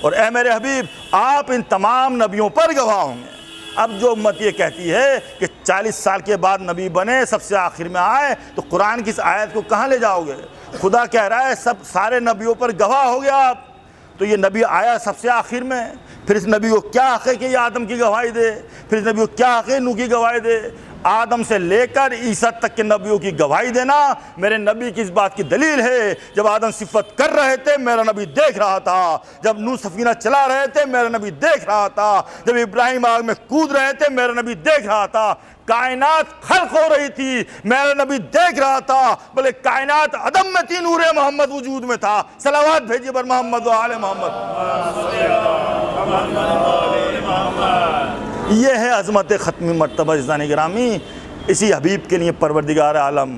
और ए मेरे हबीब आप इन तमाम नबियों पर गवाह होंगे। अब जो उम्मत ये कहती है कि 40 साल के बाद नबी बने, सबसे आखिर में आए, तो कुरान की इस आयत को कहाँ ले जाओगे? खुदा कह रहा है सब सारे नबियों पर गवाह हो गया आप, तो ये नबी आया सबसे आखिर में, फिर इस नबी को क्या हक़ है कि ये आदम की गवाही दे? फिर इस नबी को क्या हक़ है नूह की गवाही दे? आदम से लेकर ईसा तक के नबियों की गवाही देना मेरे नबी की इस बात की दलील है। जब आदम सिफत कर रहे थे मेरा नबी देख रहा था, जब नूह सफीना चला रहे थे मेरा नबी देख रहा था, जब इब्राहिम आग में कूद रहे थे मेरा नबी देख रहा था, कायनात खल्क हो रही थी मेरा नबी देख रहा था, बोले कायनात अदम में थी, नूरे मोहम्मद वजूद में था। सलावत भेजिए बर मोहम्मद व आले मोहम्मद। ये है अज़मत ख़त्मी मर्तबा इज़ान गिरामी। इसी हबीब के लिए परवरदिगार आलम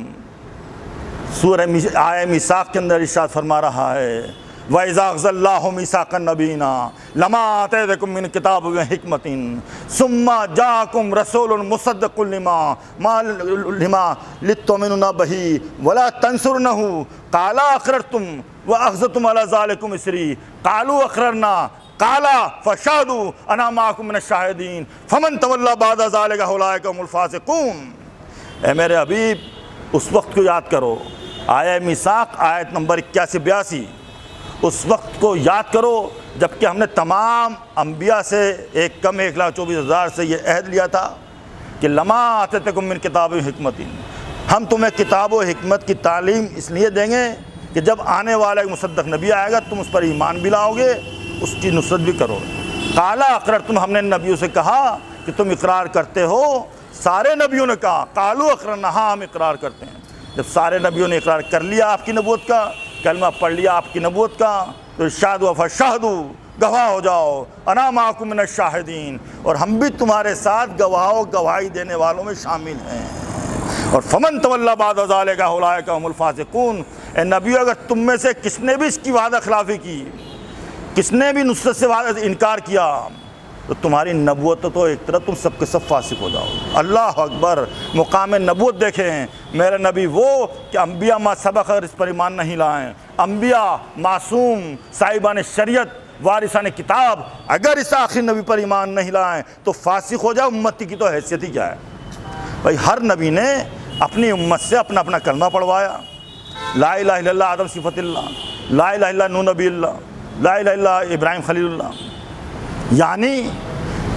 सूरह आए मिसाक़ के अंदर इरशाद फरमा रहा है वइज़ा अख़ज़ल्लाहु मीसाक़न नबीना लमा आतैतकुम मिन किताब व हिकमतिन सुम्मा जाअकुम रसूलुन मुसद्दिक़ुन लिमा लितुमिनुना बिही वला तंसुरनहु क़ाला अक़ररतुम व अख़ज़तुम अला ज़ालिकुम इसरी क़ालू अक़ररना काला फ़शादू अना माकुम मिनश शाहिदीन फ़मन तवल्ला बादा ज़ालिका फ़उलाइका हुमुल फ़ासिक़ून। ए मेरे हबीब, उस वक्त को याद करो। आया मीसाक आयत नंबर 81-82, उस वक्त को याद करो जबकि हमने तमाम अम्बिया से 1,24,000 से ये अहद लिया था कि लमा आतैतकुम मिन किताब व हिकमतिन, हम तुम्हें किताब व हिकमत की तालीम इसलिए देंगे कि जब आने वाला एक मुसद्दक़ नबी आएगा तुम उस पर ईमान भी लाओगे, उसकी नुसरत भी करोगे। काला अकरर, तुम हमने नबियों से कहा कि तुम इकरार करते हो। सारे नबियों ने कहा कालू अकरर, हाँ हम इकरार करते हैं। जब सारे नबियों ने इकरार कर लिया आपकी नबूवत का, कलमा पढ़ लिया आपकी नबूवत का, तो इरशाद हुआ फ़शहदू, गवाह हो जाओ, अना माकुम मिनश शाहिदीन, और हम भी तुम्हारे साथ गवाही देने वालों में शामिल हैं। और फमन तवल्ला बादा ज़ालिका फ़उलाइका हुमुल फ़ासिक़ून। ए नबी, अगर तुम में से किसने भी इसकी वादा खिलाफ़ी की, किसने भी नुसरत से वादा इनकार किया, तो तुम्हारी नबूवत तो एक तरफ, तुम सबके सब फासिक हो जाओ। अल्लाह अकबर। मुकाम नबूवत देखें मेरे नबी वो कि अम्बिया मा सबक अगर इस पर ईमान नहीं लाएँ, अम्बिया मासूम साहिबान शरीयत वारिसान किताब अगर इस आखिरी नबी पर ईमान नहीं लाएँ तो फासिक हो जाए। उम्मती की तो हैसियत ही क्या है भाई। हर नबी ने अपनी उम्मत से अपना अपना कलमा पढ़वाया, ला इलाहा इल्लल्लाह आदम सिफ़तिल्लाह, ला इलाहा इल्लल्लाह नूह नबील्लाह, ला इलाहा इल्लल्लाह इब्राहिम खलीलुल्लाह। यानी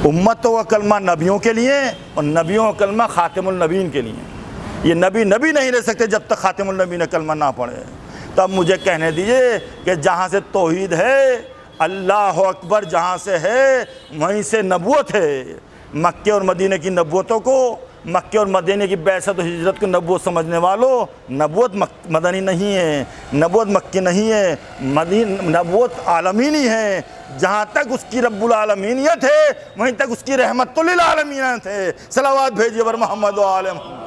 उम्मतों का कलमा नबियों के लिए और नबियों का कलमा ख़ातिमुल नबीन के लिए। ये नबी नहीं रह सकते जब तक ख़ातिमुल नबी ने कलमा ना पढ़े। तब मुझे कहने दीजिए कि जहाँ से तौहीद है, अल्लाह अकबर जहाँ से है, वहीं से नबूवत है। मक्के और मदीने की नबूवतों को, मक्के और मदीने की बैसत और हिजरत को नबूवत समझने वालों, नबूवत मदनी नहीं है, नबूवत मक्की नहीं है, नबूवत आलमीनी है। जहाँ तक उसकी रब्बुल आलमीनियत है वहीं तक उसकी रहमतुल लिल आलमीनियत है। सलावत भेजिए बर मोहम्मद व आले मोहम्मद।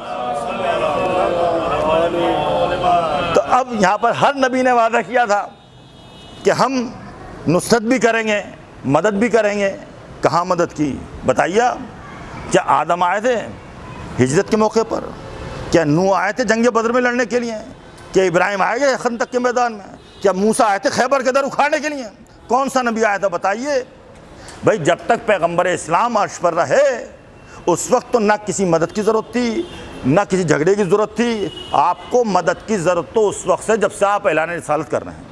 तो अब यहाँ पर हर नबी ने वादा किया था कि हम नुसरत भी करेंगे, मदद भी करेंगे। कहाँ मदद की बताइए? क्या आदम आए थे हिजरत के मौके पर? क्या नूह आए थे जंग बदर में लड़ने के लिए? क्या इब्राहिम आए गए खंदक के मैदान में? क्या मूसा आए थे खैबर के दर उखाड़ने के लिए? कौन सा नबी आया था बताइए भाई? जब तक पैगंबर इस्लाम अर्श पर रहे उस वक्त तो ना किसी मदद की ज़रूरत थी, ना किसी झगड़े की ज़रूरत थी। आपको मदद की ज़रूरत तो उस वक्त से जब से आप ऐलान रिसालत कर रहे हैं।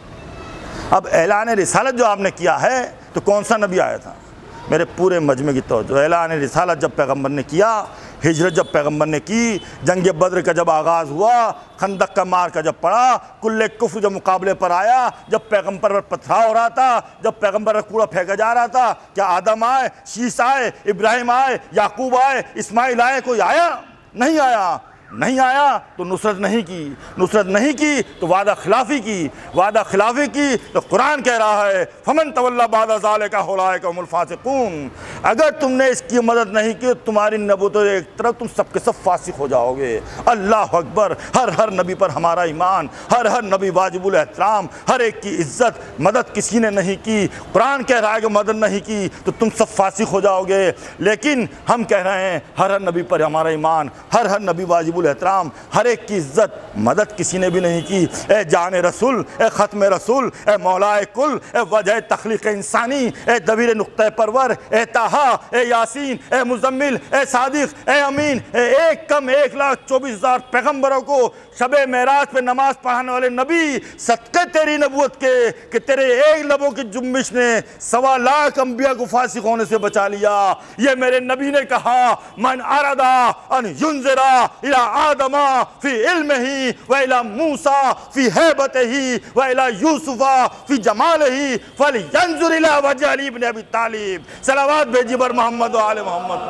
अब ऐलान रिसालत जो आपने किया है तो कौन सा नबी आया था? मेरे पूरे मजमे की तवज्जो। ऐलान रिसालत जब पैगंबर ने किया, हिजरत जब पैगंबर ने की, जंग बद्र का जब आगाज़ हुआ, खंदक का मार का जब पड़ा, कुल्ले कुफ्र जब मुकाबले पर आया, जब पैगंबर पर पथराव हो रहा था, जब पैगंबर पर कूड़ा फेंका जा रहा था, क्या आदम आए, शीश आए, इब्राहिम आए, याकूब आए, इस्माइल आए? कोई आया? नहीं आया। नहीं आया तो नुसरत नहीं की, नुसरत नहीं की तो वादा खिलाफ़ी की, वादा खिलाफ़ी की तो कुरान कह रहा है फमन तवल्ला बादा ज़ालिका फ़उलाइका हुमुल फ़ासिक़ून। अगर तुमने इसकी मदद नहीं की तो तुम्हारी नबूवत एक तरफ, तुम सबके सब फासिक हो जाओगे। अल्लाह अकबर। हर नबी पर हमारा ईमान, हर नबी वाजिबुल एहतराम, हर एक की इज़्ज़त। मदद किसी ने नहीं की, कुरान कह रहा है कि मदद नहीं की तो तुम सब फासिक हो जाओगे। लेकिन हम कह रहे हैं हर नबी पर हमारा ईमान, हर नबी वाजिबुल एहतराम, हर एक की इज्जत। मदद किसी ने भी नहीं की। ए जान रसूल, ए ख़त्म रसूल, ए मौलाए कुल, ए वजह तख्लीक़ इंसानी, ए दबीर नुक्ता परवर, ए ताहा, ए यासीन, ए मुज़म्मिल, ए सादिक, ए अमीन, ए एक कम 1,24,000 पैगम्बरों को शबे मेराज पे नमाज पढ़ाने वाले नबी, सदक़े तेरी नबूवत के कि तेरे एक लबों की जुम्बिश ने 1.25 लाख अम्बिया को फासिक होने से बचा लिया। ये मेरे नबी ने कहा मन अरादा अन युनज़िरा इला आदमा फी इल्मिही व इला मूसा फी हैबतिही व इला यूसुफा फी जमालिही फलयंजुर इला वजह अली इब्न अबी तालिब। सलावत भेजिए बर मोहम्मद व आले मोहम्मद।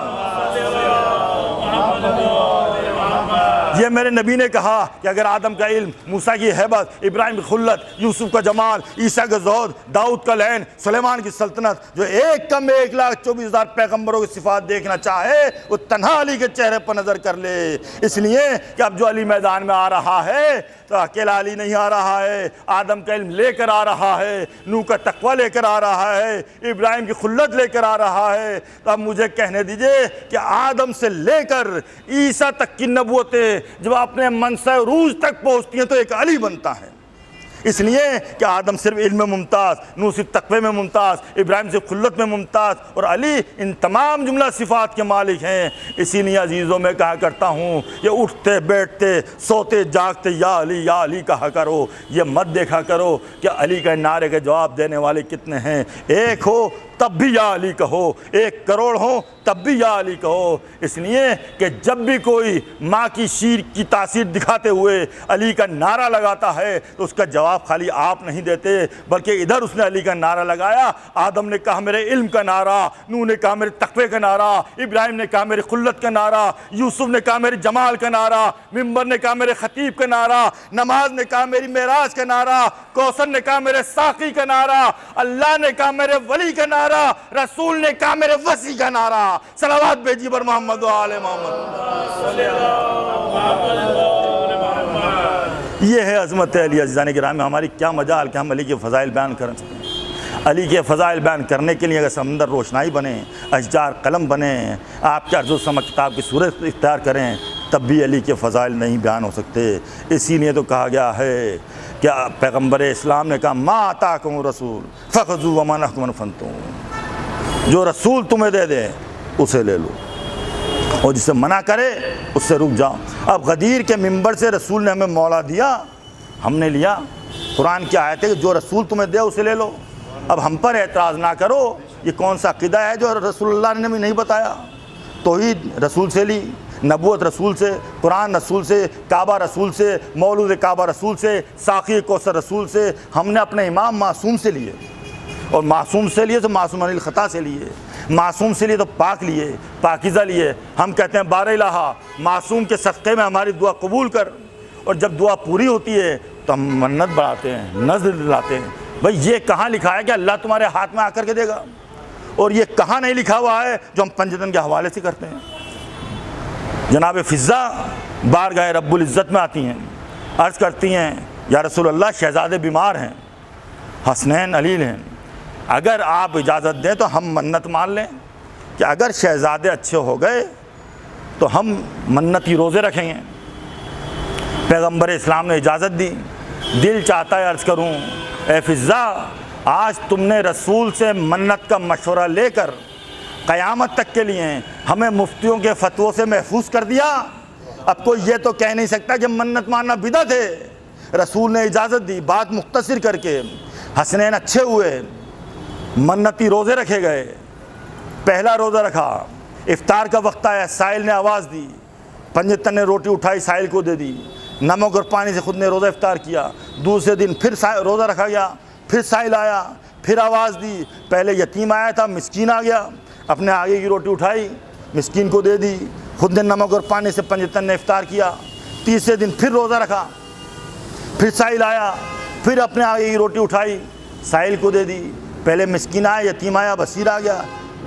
ये मेरे नबी ने कहा कि अगर आदम का इल्म, मूसा की हैबत, इब्राहिम की खुल्लत, यूसुफ का जमाल, ईसा का ज़ौद, दाऊद का लैन, सुलेमान की सल्तनत, जो एक कम 1,24,000 पैगम्बरों की सिफात देखना चाहे वो तन्हा अली के चेहरे पर नज़र कर ले। इसलिए कि अब जो अली मैदान में आ रहा है तो अकेला अली नहीं आ रहा है, आदम का इल्म लेकर आ रहा है, नूह का तकवा लेकर आ रहा है, इब्राहिम की खुल्लत लेकर आ रहा है। तो अब मुझे कहने दीजिए कि आदम से लेकर ईसा तक की नबूवतें जब अपने मनसा रूज तक पहुँचती हैं तो एक अली बनता है। इसलिए कि आदम सिर्फ इल्म में मुमताज़, नूह सिर्फ तकवे में मुमताज़, इब्राहिम सिर्फ खुल्लत में मुमताज़, और अली इन तमाम जुमला सिफ़ात के मालिक हैं। इसीलिए अजीज़ों में कहा करता हूँ, ये उठते बैठते सोते जागते या अली कहा करो। ये मत देखा करो कि अली के नारे के जवाब देने वाले कितने हैं। एक हो तब भी या अली कहो, 1 करोड़ हो तब भी या अली कहो। इसलिए कि जब भी कोई माँ की शीर की तासीर दिखाते हुए अली का नारा लगाता है तो उसका जवाब खाली आप नहीं देते, बल्कि इधर उसने अली का नारा लगाया। आदम ने कहा मेरे इल्म का नारा, नूह ने कहा मेरे तकवे का नारा, इब्राहिम ने कहा मेरे खुल्लत का नारा, यूसुफ ने कहा मेरे जमाल का नारा, मिंबर ने कहा मेरे खतीब का नारा, नमाज ने कहा मेरी मेराज का नारा, कौसर ने कहा मेरे साकी का नारा, अल्लाह ने कहा मेरे वली का नारा, रसूल ने कहा मेरे वसी का नारा। सलावत भेजी पर मोहम्मद व आले मोहम्मद। ये है अज़मत अली। अज़ीज़ान किराम, हमारी क्या मजाल कि हम अली के फ़ज़ाइल बयान कर सकें। अली के फ़ज़ाइल बयान करने के लिए अगर समंदर रोशनाई बने, अशजार कलम बने, आपके अर्ज़ो समा किताब की सूरत इख्तियार करें, तब भी अली के फ़ज़ाइल नहीं बयान हो सकते। इसीलिए तो कहा गया है कि पैगम्बर इस्लाम ने कहा मा अताकुम रसूल फ़ख़ुज़ू व मा नहाकुम फ़न्तहू, जो रसूल तुम्हें दे दे उसे ले लो और जिसे मना करे उससे रुक जाओ। अब गदीर के मिंबर से रसूल ने हमें मौला दिया, हमने लिया। कुरान की आयत है कि जो रसूल तुम्हें दे उसे ले लो। अब हम पर एतराज़ ना करो, ये कौन सा अक़ीदा है जो रसूलुल्लाह ने भी नहीं बताया। तौहीद रसूल से ली, नबूवत रसूल से, कुरान रसूल से, काबा रसूल से, मौलूद काबा रसूल से, साक़ी कौसर रसूल से। हमने अपने इमाम मासूम से लिए, और मासूम से लिए तो मासूम अनिल ख़ता से लिए, मासूम से लिए तो पाक लिए, पाकिज़ा लिए। हम कहते हैं बार इलाहा मासूम के सदक़े में हमारी दुआ कबूल कर। और जब दुआ पूरी होती है तो हम मन्नत बढ़ाते हैं, नज़र दिलाते हैं। भाई ये कहाँ लिखा है कि अल्लाह तुम्हारे हाथ में आकर के देगा, और ये कहाँ नहीं लिखा हुआ है जो हम पंजतन के हवाले से करते हैं। जनाब फ़िज़्ज़ा बारगाह रब्बुल इज़्ज़त में आती हैं, अर्ज़ करती हैं या रसूल अल्लाह शहज़ादे बीमार हैं, हसनैन अलील हैं, अगर आप इजाज़त दें तो हम मन्नत मान लें कि अगर शहज़ादे अच्छे हो गए तो हम मन्नती रोज़े रखेंगे। पैगम्बर इस्लाम ने इजाज़त दी। दिल चाहता है अर्ज़ करूँ, ए फ़िज़्ज़ा आज तुमने रसूल से मन्नत का मशवरा लेकर क़यामत तक के लिए हमें मुफ्तियों के फ़तवों से महफूज कर दिया। अब कोई ये तो कह नहीं सकता कि मन्नत मानना बिदअत है। रसूल ने इजाज़त दी, बात मुख्तसर करके। हसनैन अच्छे हुए, मन्नती रोज़े रखे गए। पहला रोज़ा रखा, इफ्तार का वक्त आया, साहिल ने आवाज़ दी, पंजतन ने रोटी उठाई साहिल को दे दी, नमक और पानी से खुद ने रोज़ा इफ्तार किया। दूसरे दिन फिर रोज़ा रखा गया, फिर साहिल आया, फिर आवाज़ दी। पहले यतीम आया था, मिस्कीन आ गया, अपने आगे की रोटी उठाई, मिस्कीन को दे दी, खुद ने नमक और पानी से पंजतन ने इफ्तार किया। तीसरे दिन फिर रोज़ा रखा, फिर साहिल आया, फिर अपने आगे की रोटी उठाई, साहिल को दे दी। पहले मिस्कीन आया, यतीम आया, बसीर आ गया।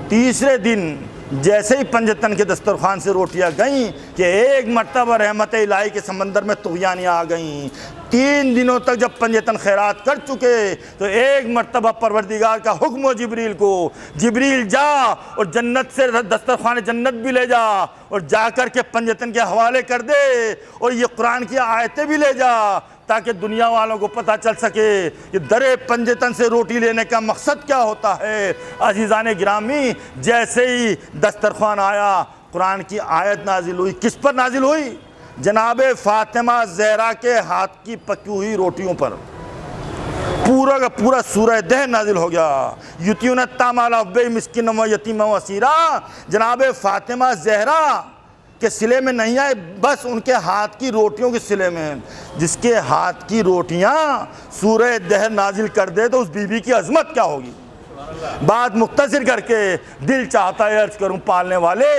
तीसरे दिन जैसे ही पंजतन के दस्तरखान से रोटियां गईं कि एक मरतबा रहमत इलाही के समंदर में तुग़यानियाँ आ गईं। 3 दिनों तक जब पंजतन खैरात कर चुके तो एक मरतबा परवरदिगार का हुक्म जिब्रील को, जिब्रील जा और जन्नत से दस्तरखान जन्नत भी ले जा और जाकर के पंजतन के हवाले कर दे, और ये कुरान की आयतें भी ले जा, ताकि दुनिया वालों को पता चल सके कि दरे पंजतन से रोटी लेने का मकसद क्या होता है। अजीज़ान गिरामी, जैसे ही दस्तरखान आया कुरान की आयत नाजिल हुई। किस पर नाजिल हुई? जनाब फ़ातिमा ज़हरा के हाथ की पकी हुई रोटियों पर पूरा का पूरा सूरह दह नाजिल हो गया। युतियुन तामाला बे मिस्किन व यतीम व असीरा। जनाब फ़ातिमा ज़हरा के सिले में नहीं आए, बस उनके हाथ की रोटियों के सिले में। जिसके हाथ की रोटियां सूरह दहर नाजिल कर दे तो उस बीबी की अजमत क्या होगी। बात मुख्तसर करके दिल चाहता है अर्ज करूं, पालने वाले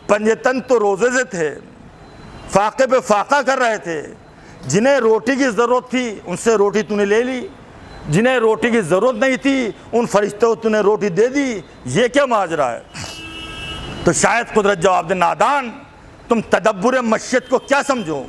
पंजतन तो रोज़े से थे, फाके पे फाका कर रहे थे। जिन्हें रोटी की ज़रूरत थी उनसे रोटी तूने ले ली, जिन्हें रोटी की ज़रूरत नहीं थी उन फरिश्तों को तूने रोटी दे दी। ये क्या माजरा है? तो शायद कुदरत जवाब दे, नादान, तुम तदब्बुर मस्जिद को क्या समझो?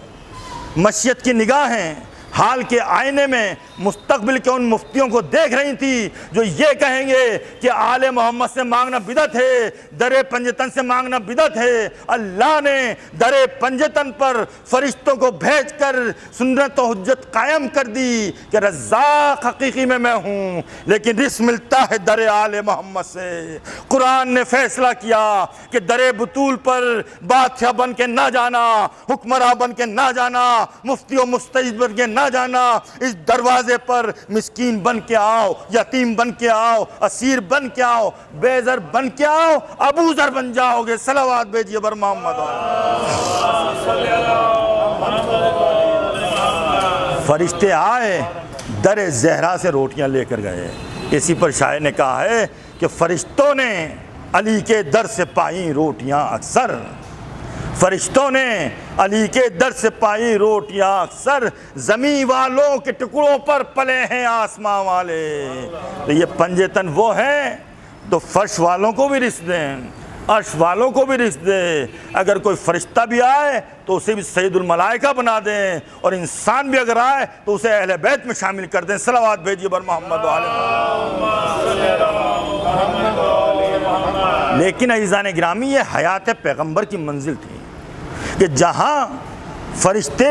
मशीयत की निगाहें हाल के आईने में मुस्तकबिल के उन मुफ्तियों को देख रही थी जो ये कहेंगे कि आले मोहम्मद से मांगना बिदअत है, दरे पंजतन से मांगना बिदअत है। अल्लाह ने दरे पंजतन पर फरिश्तों को भेजकर सुन्नत और हुज्जत कायम कर दी कि रज़्ज़ाक़ हकीकी में मैं हूँ, लेकिन रिस्क मिलता है दरे आले मोहम्मद से। कुरान ने फैसला किया कि दरे बतूल पर बादशाह बन के ना जाना, हुक्मरान बन के ना जाना, मुफ्ती और मुस्तईद बन के ना जाना, इस दरवाजे पर मिस्कीन बन के आओ, यतीम बन के आओ, असीर बन के आओ, बेज़र बन के आओ, अबू ज़र बन जाओगे। सलावत भेजिए बर मोहम्मद। फरिश्ते आए, दरे ज़हरा से रोटियां लेकर गए। इसी पर शायर ने कहा है कि फरिश्तों ने अली के दर से पाई रोटियां अक्सर, फरिश्तों ने अली के दर से पाई रोटियां अक्सर, ज़मीं वालों के टुकड़ों पर पले हैं आसमां वाले। तो ये पंजतन वो हैं तो फर्श वालों को भी रिस्क दें, अर्श वालों को भी रिस्क दे। अगर कोई फरिश्ता भी आए तो उसे भी सैयदुल मलाइका बना दें, और इंसान भी अगर आए तो उसे अहले बैत में शामिल कर दें। सलावत भेजिए बर मोहम्मद वाले। लेकिन अज़ीज़ान गिरामी, ये हयात पैगम्बर की मंजिल थी कि जहाँ फरिश्ते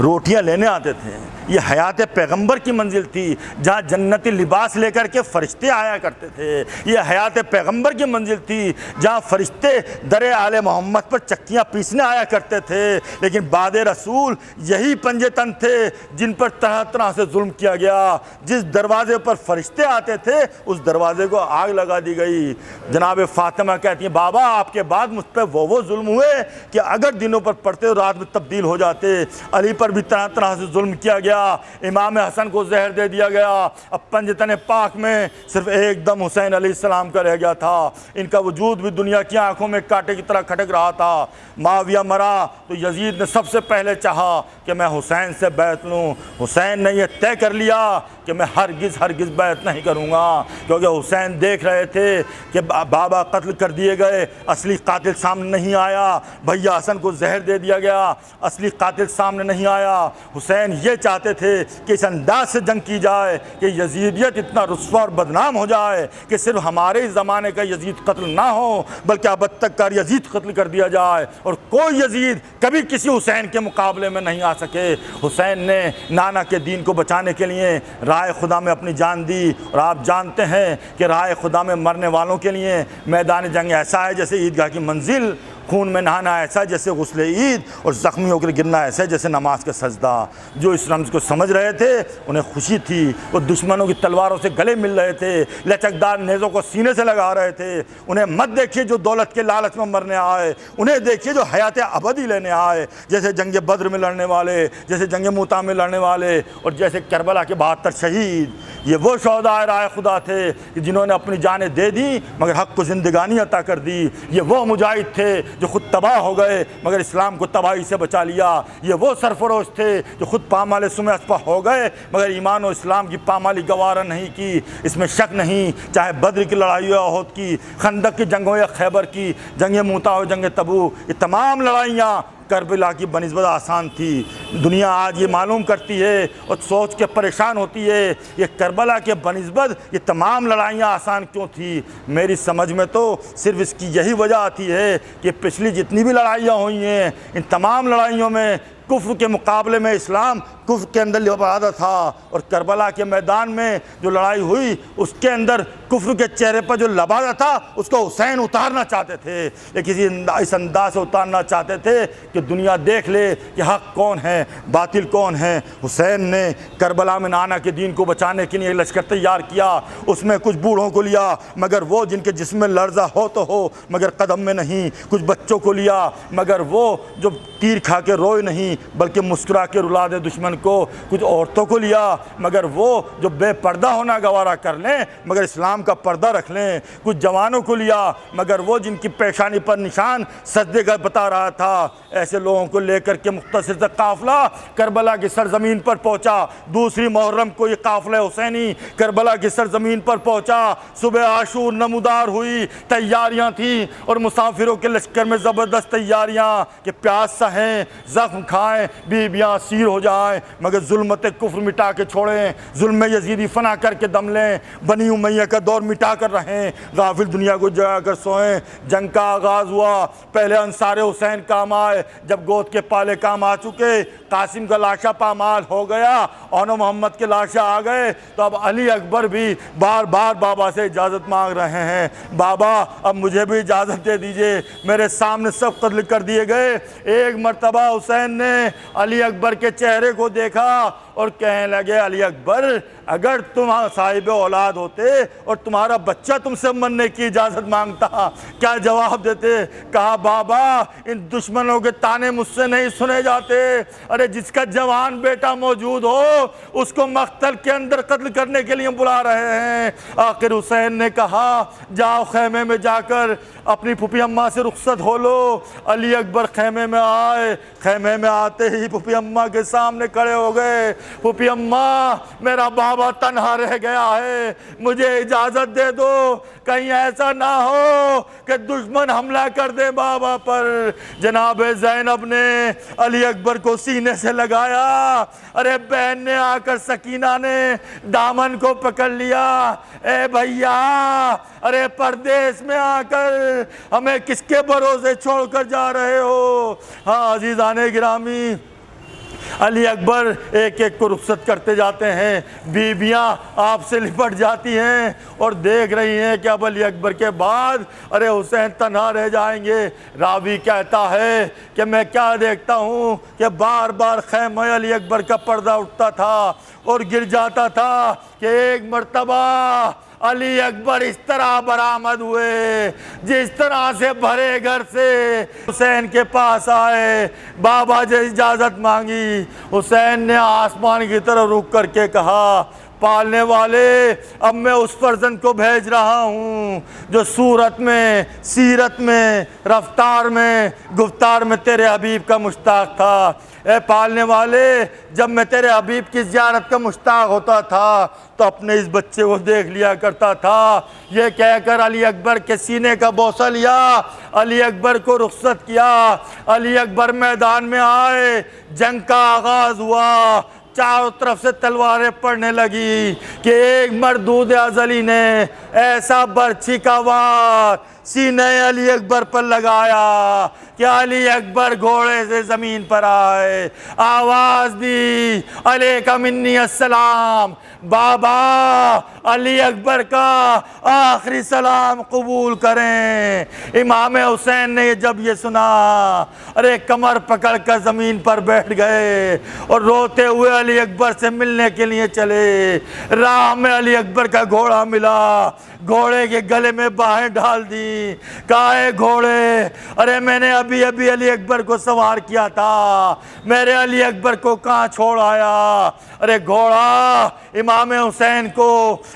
रोटियां लेने आते थे, ये हयात पैगम्बर की मंजिल थी। जहाँ जन्नती लिबास लेकर के फरिश्ते आया करते थे, ये हयात पैगम्बर की मंजिल थी। जहाँ फरिश्ते दरे आले मोहम्मद पर चक्कियाँ पीसने आया करते थे। लेकिन बाद रसूल यही पंजतन थे जिन पर तरह तरह से जुल्म किया गया। जिस दरवाजे पर फरिश्ते आते थे उस दरवाजे को आग लगा दी गई। जनाब फ़ातिमा कहती हैं, बाबा आपके बाद मुझ पर वो जुल्म हुए कि अगर दिनों पर पढ़ते रात में तब्दील हो जाते। अली पर भी तरह तरह से जुल्म किया गया। इमाम हसन को जहर दे दिया गया। अब पंजतन पाक में सिर्फ एक दम हुसैन अलैहिस्सलाम का रह गया था। इनका वजूद भी दुनिया की आंखों में कांटे की तरह खटक रहा था। माविया मरा तो यजीद ने सबसे पहले चाहा कि मैं हुसैन से बैत लूँ। हुसैन ने यह तय कर लिया कि मैं हरगिज़ बैत नहीं करूँगा, क्योंकि हुसैन देख रहे थे कि बाबा कत्ल कर दिए गए, असली कातिल सामने नहीं आया। भैया हसन को जहर दे दिया गया, असली कातिल सामने नहीं आया। हुसैन ये चाहते थे कि इस अंदाज से जंग की जाए कि यजीदियत इतना रुस्वा और बदनाम हो जाए कि सिर्फ हमारे ही ज़माने का यजीद कत्ल ना हो, बल्कि अब तक का यजीद कत्ल कर दिया जाए, और कोई यजीद कभी किसी हुसैन के मुकाबले में नहीं आ सके। हुसैन ने नाना के दीन को बचाने के लिए राय खुदा में अपनी जान दी। और आप जानते हैं कि राय खुदा में मरने वालों के लिए मैदान जंग ऐसा है जैसे ईदगाह की मंजिल, खून में नहाना ऐसा जैसे गुस्ले ईद, और ज़ख्मी होकर गिरना ऐसा जैसे नमाज का सजदा। जो इस रम्ज़ को समझ रहे थे उन्हें खुशी थी। वो दुश्मनों की तलवारों से गले मिल रहे थे, लचकदार नेज़ों को सीने से लगा रहे थे। उन्हें मत देखिए जो दौलत के लालच में मरने आए, उन्हें देखिए जो हयात अबदी लेने आए, जैसे जंग बद्र में लड़ने वाले, जैसे जंग मूता में लड़ने वाले, और जैसे करबला के 72 शहीद। ये वो शोहदा राय खुदा थे कि जिन्होंने अपनी जानें दे दी मगर हक़ को ज़िंदगानी अता कर दी। ये वो मुजाहिद थे जो खुद तबाह हो गए मगर इस्लाम को तबाही से बचा लिया। ये वो सरफरोश थे जो खुद पामाल सुमे अस्पा हो गए मगर ईमान और इस्लाम की पामाली गवारा नहीं की। इसमें शक नहीं, चाहे बद्र की लड़ाई हो, अहद की, खंदक की जंग हो या खैबर की, जंग मूता हो, जंग तबूक, ये तमाम लड़ाइयाँ करबला की बनिस्बत आसान थी। दुनिया आज ये मालूम करती है और सोच के परेशान होती है ये करबला के बनिस्बत ये तमाम लड़ाइयाँ आसान क्यों थी। मेरी समझ में तो सिर्फ इसकी यही वजह आती है कि पिछली जितनी भी लड़ाइयाँ हुई हैं इन तमाम लड़ाइयों में कुफ्र के मुकाबले में इस्लाम कुफ्र के अंदर लिबादा था, और करबला के मैदान में जो लड़ाई हुई उसके अंदर कुफ्र के चेहरे पर जो लबादा था उसको हुसैन उतारना चाहते थे। लेकिन इस अंदाज से उतारना चाहते थे कि दुनिया देख ले कि हक़ कौन है, बातिल कौन है। हुसैन ने करबला में नाना के दीन को बचाने के लिए लश्कर तैयार किया। उसमें कुछ बूढ़ों को लिया मगर वो जिनके जिस्म में लर्जा हो तो हो मगर कदम में नहीं, कुछ बच्चों को लिया मगर वो जो तीर खा के रोए नहीं बल्कि मुस्कुरा के रुला दे दुश्मन को, कुछ औरतों को लिया, मगर वो जो बेपर्दा होना गवारा कर लें मगर इस्लाम का पर्दा रख लें। कुछ जवानों को लिया मगर वो जिनकी पेशानी पर निशान सजदे का बता रहा था। ऐसे लोगों को लेकर के मुख्तसर तक काफ़िला करबला की सरजमीन पर पहुंचा। दूसरी मुहर्रम को ये काफ़िला हुसैनी करबला की सरजमीन पर पहुंचा। सुबह आशूर नमूदार हुई, तैयारियां थी और मुसाफिरों के लश्कर में ज़बरदस्त तैयारियां कि प्यास सहें, ज़ख्म खाएं, बीबियाँ सीर हो जाएं, मगर जुल्मत कुफ्र मिटा के छोड़ें, जुल्म यजीदी फना करके दम लें, बनी उमैया का दौर मिटा कर रहें, गाफिल दुनिया को जगा कर सोएं। जंग का आगाज़ हुआ, पहले अंसार हुसैन काम आए, जब गोद के पाले काम आ चुके, कासिम का लाशा पामाल हो गया, और मोहम्मद के लाशा आ गए, तो अब अली अकबर भी बार बार बाबा से इजाज़त मांग रहे हैं। बाबा अब मुझे भी इजाज़त दे दीजिए, मेरे सामने सब कत्ल कर दिए गए। एक मर्तबा हुसैन ने अली अकबर के चेहरे को देखा और कहने लगे, अली अकबर अगर तुम साहिब औलाद होते और तुम्हारा बच्चा तुमसे मरने की इजाज़त मांगता क्या जवाब देते? कहा, बाबा इन दुश्मनों के ताने मुझसे नहीं सुने जाते। अरे जिसका जवान बेटा मौजूद हो उसको मख्तल के अंदर कत्ल करने के लिए बुला रहे हैं। आखिर हुसैन ने कहा, जाओ खैमे में जाकर अपनी फूफी अम्मा से रुखसत हो लो। अली अकबर खैमे में आए, खैमे में आते ही फूफी अम्मा के सामने खड़े हो गए। फूफी अम्मा, मेरा बाबा तन्हा रह गया है, मुझे इजाज़त दे दो, कहीं ऐसा ना हो कि दुश्मन हमला कर दे बाबा पर। जनाब ज़ैनब ने अली अकबर को सीने से लगाया। अरे बहन ने आकर सकीना ने दामन को पकड़ लिया। ए भैया, अरे परदेश में आकर हमें किसके भरोसे छोड़कर जा रहे हो? हाँ अजीज़ाने गिरामी, अली अकबर एक एक को रुखसत करते जाते हैं। बीबियां आपसे लिपट जाती हैं और देख रही हैं कि अब अली अकबर के बाद अरे हुसैन तन्हा रह जाएंगे। रावी कहता है कि मैं क्या देखता हूँ कि बार बार खैमे अली अकबर का पर्दा उठता था और गिर जाता था कि एक मर्तबा अली अकबर इस तरह बरामद हुए जिस तरह से भरे घर से हुसैन के पास आए। बाबा जी इजाज़त मांगी। हुसैन ने आसमान की तरफ रुख करके कहा, पालने वाले अब मैं उस फर्जंद को भेज रहा हूँ जो सूरत में, सीरत में, रफ्तार में, गुफ्तार में तेरे हबीब का मुश्ताक था। ए पालने वाले, जब मैं तेरे हबीब की ज़ियारत का मुश्ताक होता था तो अपने इस बच्चे को देख लिया करता था। ये कहकर अली अकबर के सीने का बोसा लिया, अली अकबर को रुखसत किया। अली अकबर मैदान में आए, जंग का आगाज़ हुआ। चारों तरफ से तलवारें पड़ने लगी कि एक मरदूद अज़ली ने ऐसा बर्छी का वार सीने अली अकबर पर लगाया कि अली अकबर घोड़े से ज़मीन पर आए, आवाज़ दी, अलैका मिन्नी अस्सलाम। बाबा अली अकबर का आखिरी सलाम कबूल करें। इमाम हुसैन ने जब ये सुना, अरे कमर पकड़ कर ज़मीन पर बैठ गए और रोते हुए अली अकबर से मिलने के लिए चले। राह में अली अकबर का घोड़ा मिला, घोड़े के गले में बाहें डाल दी। कहा, है घोड़े, अरे मैंने अभी अभी अली अकबर को सवार किया था, मेरे अली अकबर को कहाँ छोड़ आया? अरे घोड़ा इमाम हुसैन को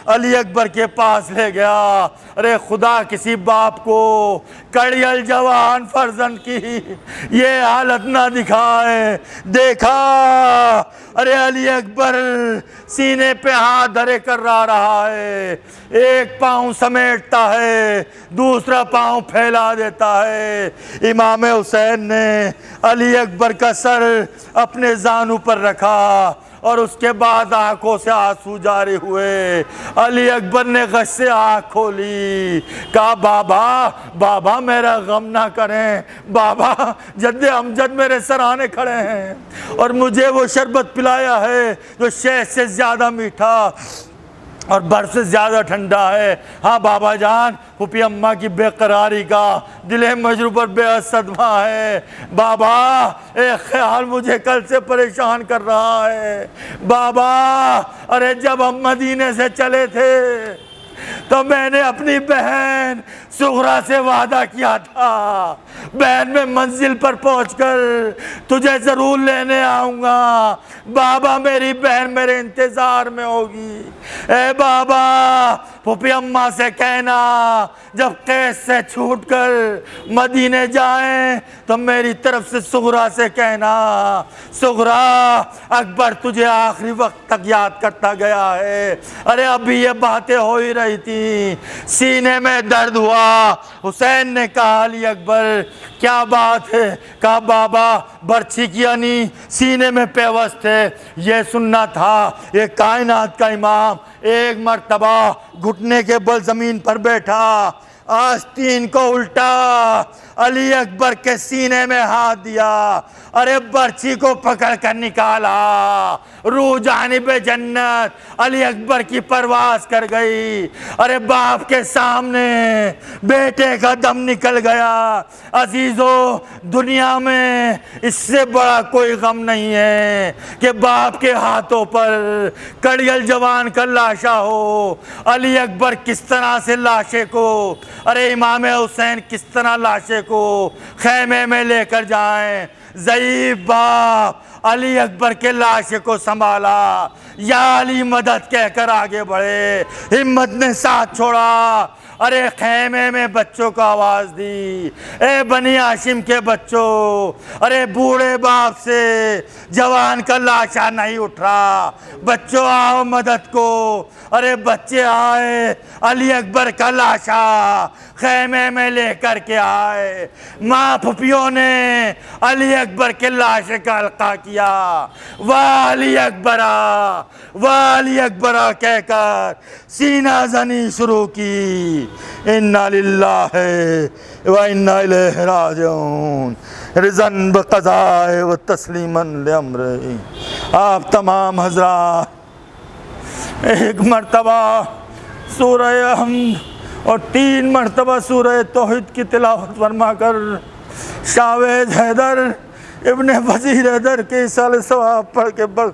अली अकबर के पास ले गया। अरे खुदा किसी बाप को कड़ियल जवान फर्जंद की ये हालत ना दिखाए। देखा, अरे अली अकबर सीने पे हाथ धरे कर रहा है, एक पाँव समेटता है, दूसरा पाँव फैला देता है। इमाम हुसैन ने अली अकबर का सर अपने जानू पर रखा और उसके बाद आंखों से आंसू जारी हुए। अली अकबर ने गश से आँख खोली। कहा, बाबा बाबा मेरा गम ना करें, बाबा जद्दे अमजद मेरे सराहने खड़े हैं और मुझे वो शरबत पिलाया है जो शहद से ज़्यादा मीठा और बर्फ से ज़्यादा ठंडा है। हाँ बाबा जान, फूफी अम्मा की बेकरारी का दिल मजरू पर बेहद सदमा है। बाबा एक ख्याल मुझे कल से परेशान कर रहा है। बाबा अरे जब हम मदीने से चले थे
तो मैंने अपनी बहन सुगरा से वादा किया था, बहन मैं मंजिल पर पहुंचकर तुझे जरूर लेने आऊंगा। बाबा मेरी बहन मेरे इंतजार में होगी। ए बाबा, फूफी अम्मा से कहना जब कैद से छूटकर मदीने जाएं तो मेरी तरफ से सुगरा से कहना, सुगरा अकबर तुझे आखिरी वक्त तक याद करता गया है। अरे अभी ये बातें हो ही रही थी, सीने में दर्द हुआ। हुसैन ने कहा अली अकबर क्या बात है? कहा बाबा बर्छी की अनी सीने में पेवस्त थे, ये सुनना था। ये कायनात का इमाम एक मर्तबा घुटने के बल जमीन पर बैठा, आस्तीन को उल्टा, अली अकबर के सीने में हाथ दिया, अरे बर्छी को पकड़ कर निकाला। रूह जानिब जन्नत अली अकबर की परवास कर गई। अरे बाप के सामने बेटे का दम निकल गया। अजीजों, दुनिया में इससे बड़ा कोई गम नहीं है कि बाप के हाथों पर कड़ियल जवान का लाशा हो। अली अकबर किस तरह से लाशे को, अरे इमाम हुसैन किस तरह लाशे को खैमे में लेकर जाएं। ज़ईफ़ बाप अली अकबर के लाशे को संभाला, या अली मदद कहकर आगे बढ़े। हिम्मत ने साथ छोड़ा। अरे खैमे में बच्चों को आवाज़ दी, ए बनी हाशिम के बच्चों, अरे बूढ़े बाप से जवान का लाशा नहीं उठ रहा, बच्चों आओ मदद को। अरे बच्चे आए, अली अकबर का लाशा खैमे में लेकर के आए। माँ फुफियों ने अली अकबर के लाशे का हल्का किया। वाह अली अकबरा, वाह अली अकबरा कहकर सीना जनी शुरू की। इन्ना लिल्लाहि व इन्ना इलैहि राजिऊन, रिज़न बक़ज़ाए व तस्लीमन लिअम्रिही। आप तमाम हज़रात एक मर्तबा सूरह हम्द और 3 मर्तबा सूरह तौहीद की तिलावत फरमा कर शावेद हैदर इब्ने वज़ीर हैदर के साल सवाब पढ़ के बढ़